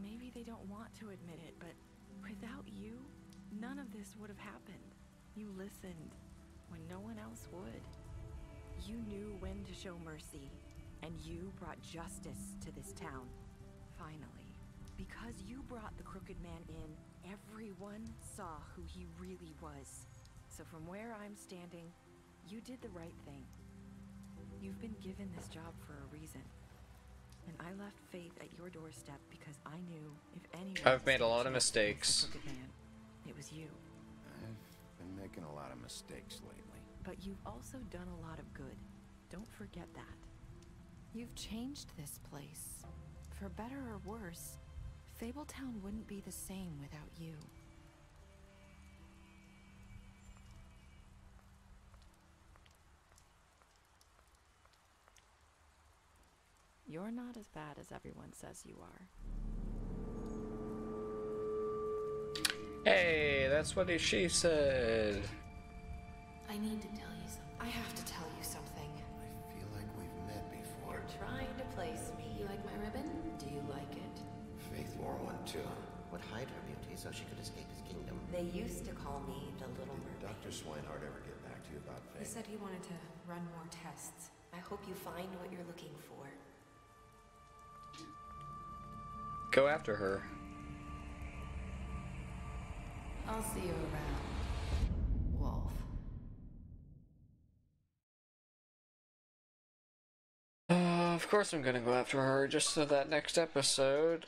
E: maybe they don't want to admit it, but without you, none of this would have happened. You listened when no one else would. You knew when to show mercy, and you brought justice to this town. Finally. Because you brought the Crooked Man in, everyone saw who he really was. So from where I'm standing, you did the right thing. You've been given this job for a reason. And I left Faith at your doorstep because I knew if anyone...
A: I've made a lot of mistakes.
E: It was you.
C: I've been making a lot of mistakes lately.
E: But you've also done a lot of good. Don't forget that.
Q: You've changed this place. For better or worse, Fabletown wouldn't be the same without you.
E: You're not as bad as everyone says you are.
A: Hey, that's what she said.
K: I need to tell you something. I have to tell you something.
C: I feel like we've met before.
K: You're trying to place me. You like my ribbon? Do you like it?
T: Faith wore one too. Would hide her beauty so she could escape his kingdom.
K: They used to call me the Little Mermaid.
T: Dr. Swinehart ever get back to you about
K: He
T: Faith?
K: said he wanted to run more tests. I hope you find what you're looking for.
A: Go after her.
K: I'll see you around, Wolf.
A: Of course I'm gonna go after her just so that next episode,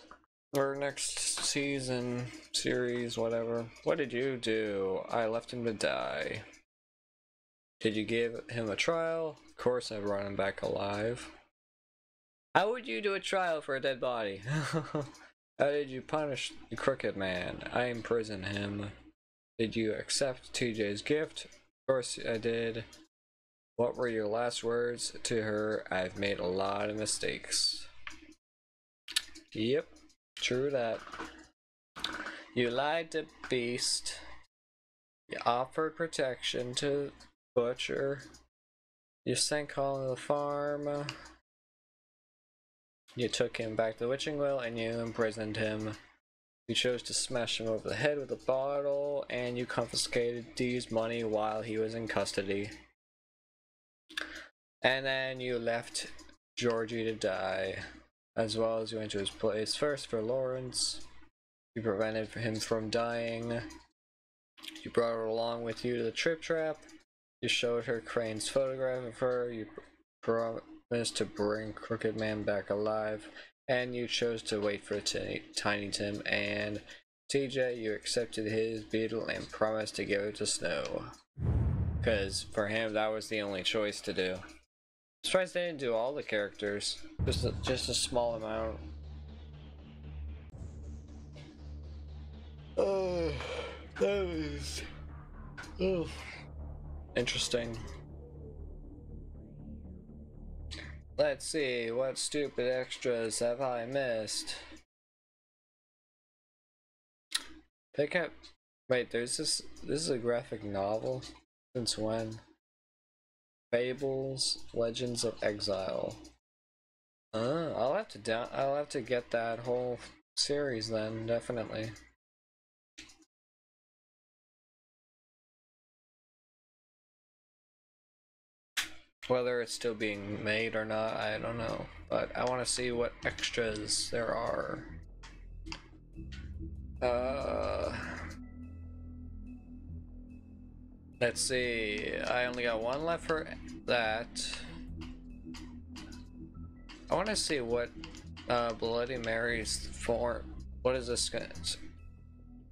A: or next season, series, whatever. What did you do? I left him to die. Did you give him a trial? Of course I brought him back alive. How would you do a trial for a dead body? How did you punish the crooked man? I imprisoned him. Did you accept TJ's gift? Of course I did. What were your last words to her? I've made a lot of mistakes. Yep, true that. You lied to Beast. You offered protection to Butcher. You sent Colin to the farm. You took him back to the witching well and you imprisoned him. You chose to smash him over the head with a bottle, and you confiscated Dee's money while he was in custody. And then you left Georgie to die, as well as you went to his place first for Lawrence. You prevented him from dying. You brought her along with you to the Trip Trap. You showed her Crane's photograph of her. You promised to bring Crooked Man back alive. And you chose to wait for Tiny Tim and TJ. You accepted his beetle and promised to give it to Snow. Because for him, that was the only choice to do. I'm surprised they didn't do all the characters. Just a small amount. That was... interesting. Let's see, what stupid extras have I missed? Pick up... Wait, there's this is a graphic novel? Since when? Fables, Legends of Exile. I'll have to get that whole series then, definitely. Whether it's still being made or not, I don't know. But I want to see what extras there are. Let's see. I only got one left for that. I want to see what Bloody Mary's for. What is this?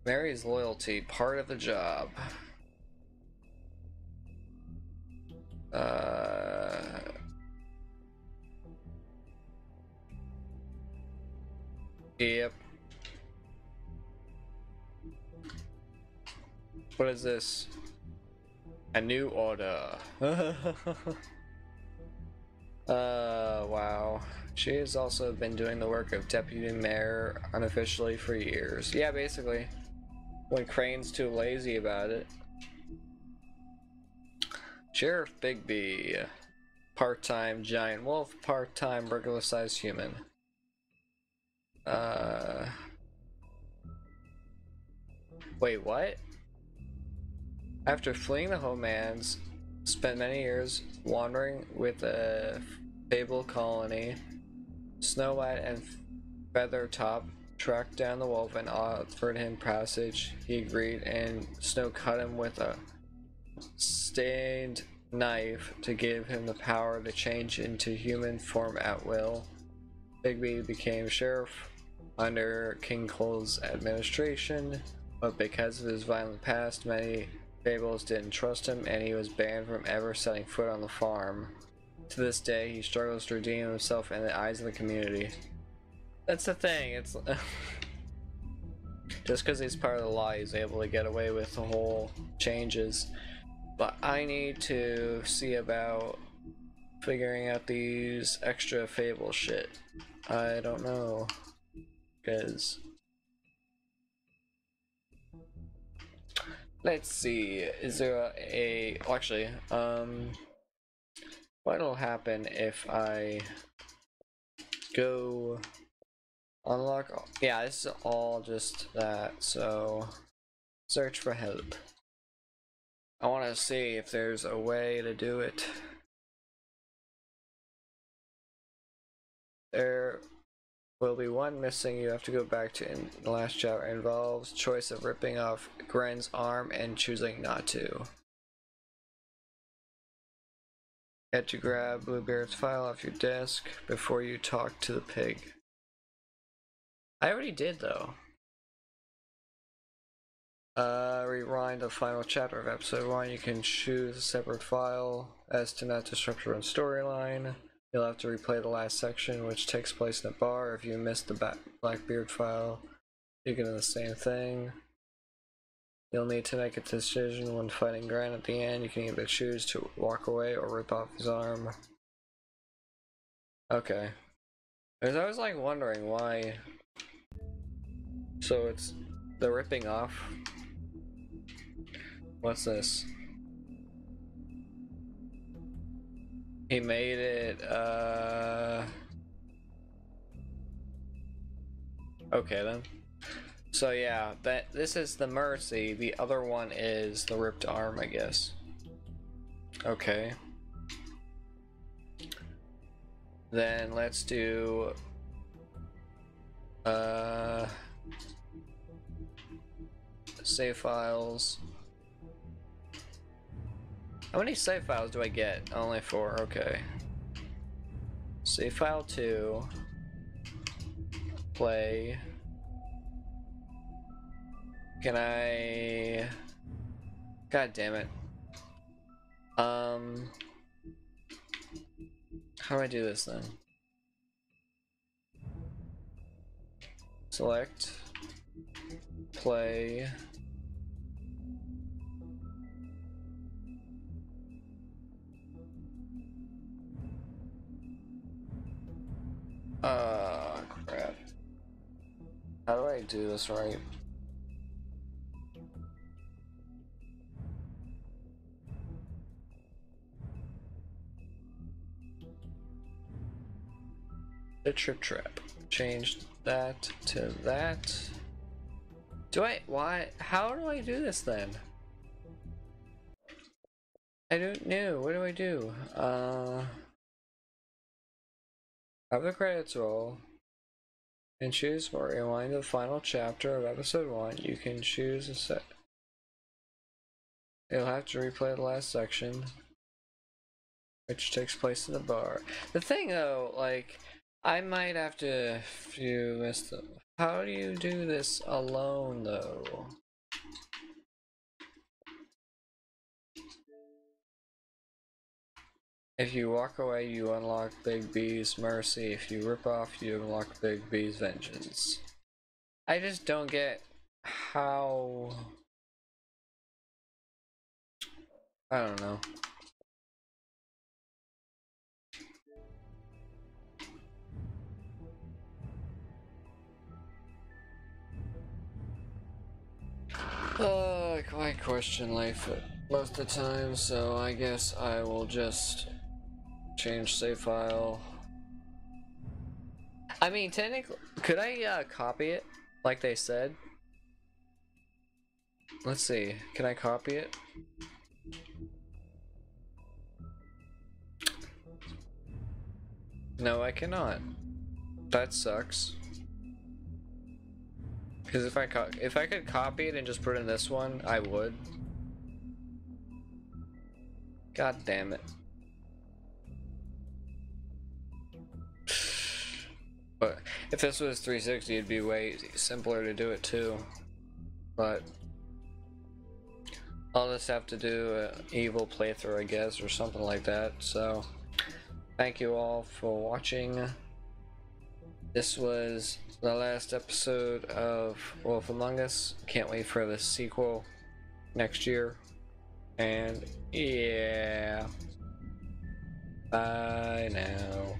A: Mary's loyalty, part of the job. Yep. What is this? A new order. Wow. She has also been doing the work of deputy mayor unofficially for years. Yeah, basically. When Crane's too lazy about it. Sheriff Bigby. Part-time giant wolf, part-time regular-sized human. Wait, what? After fleeing the homelands, spent many years wandering with a FABLE colony, Snow White and Feathertop tracked down the wolf and offered him passage. He agreed, and Snow cut him with a stained knife to give him the power to change into human form at will. Bigby became sheriff under King Cole's administration, but because of his violent past, many Fables didn't trust him, and he was banned from ever setting foot on the farm. To this day, he struggles to redeem himself in the eyes of the community. That's the thing, it's... just because he's part of the law, he's able to get away with the whole changes. But I need to see about figuring out these extra Fable shit. I don't know. Because... let's see, is there well, actually, what'll happen if I go unlock, yeah, this is all just that, so search for help. I want to see if there's a way to do it. There will be one missing you have to go back to in the last chapter. It involves choice of ripping off Gren's arm and choosing not to. You had to grab Bluebeard's file off your desk before you talk to the pig. I already did though. rewind the final chapter of episode 1, you can choose a separate file as to not disrupt your own storyline. You'll have to replay the last section, which takes place in a bar. If you missed the Blackbeard file, you can do the same thing. You'll need to make a decision when fighting Grant at the end. You can either choose to walk away or rip off his arm. Okay. Because I was like wondering why. So it's the ripping off. What's this? He made it, okay then. So yeah, this is the Mercy, the other one is the ripped arm, I guess. Okay. Then let's do save files. How many save files do I get? Only 4, okay. Save file 2. Play. Can I... God damn it. How do I do this then? Select. Play. Crap. How do I do this right? The trip trap. Change that to that. Why? How do I do this then? I don't know. What do I do? Have the credits roll and choose for rewind the final chapter of episode 1. You can choose a set. You'll have to replay the last section, which takes place in the bar. The thing though, like, I might have to, if you missed them. How do you do this alone though? If you walk away, you unlock Big B's Mercy. If you rip off, you unlock Big B's Vengeance. I just don't get how... I don't know. I question life most of the time, so I guess I will just change save file. I mean, technically, could I copy it like they said? Let's see, can I copy it? No, I cannot. That sucks. Because if I could copy it and just put it in this one, I would. God damn it. But if this was 360, it'd be way simpler to do it too. But I'll just have to do an evil playthrough, I guess, or something like that. So thank you all for watching. This was the last episode of Wolf Among Us. Can't wait for the sequel next year. And yeah, bye now.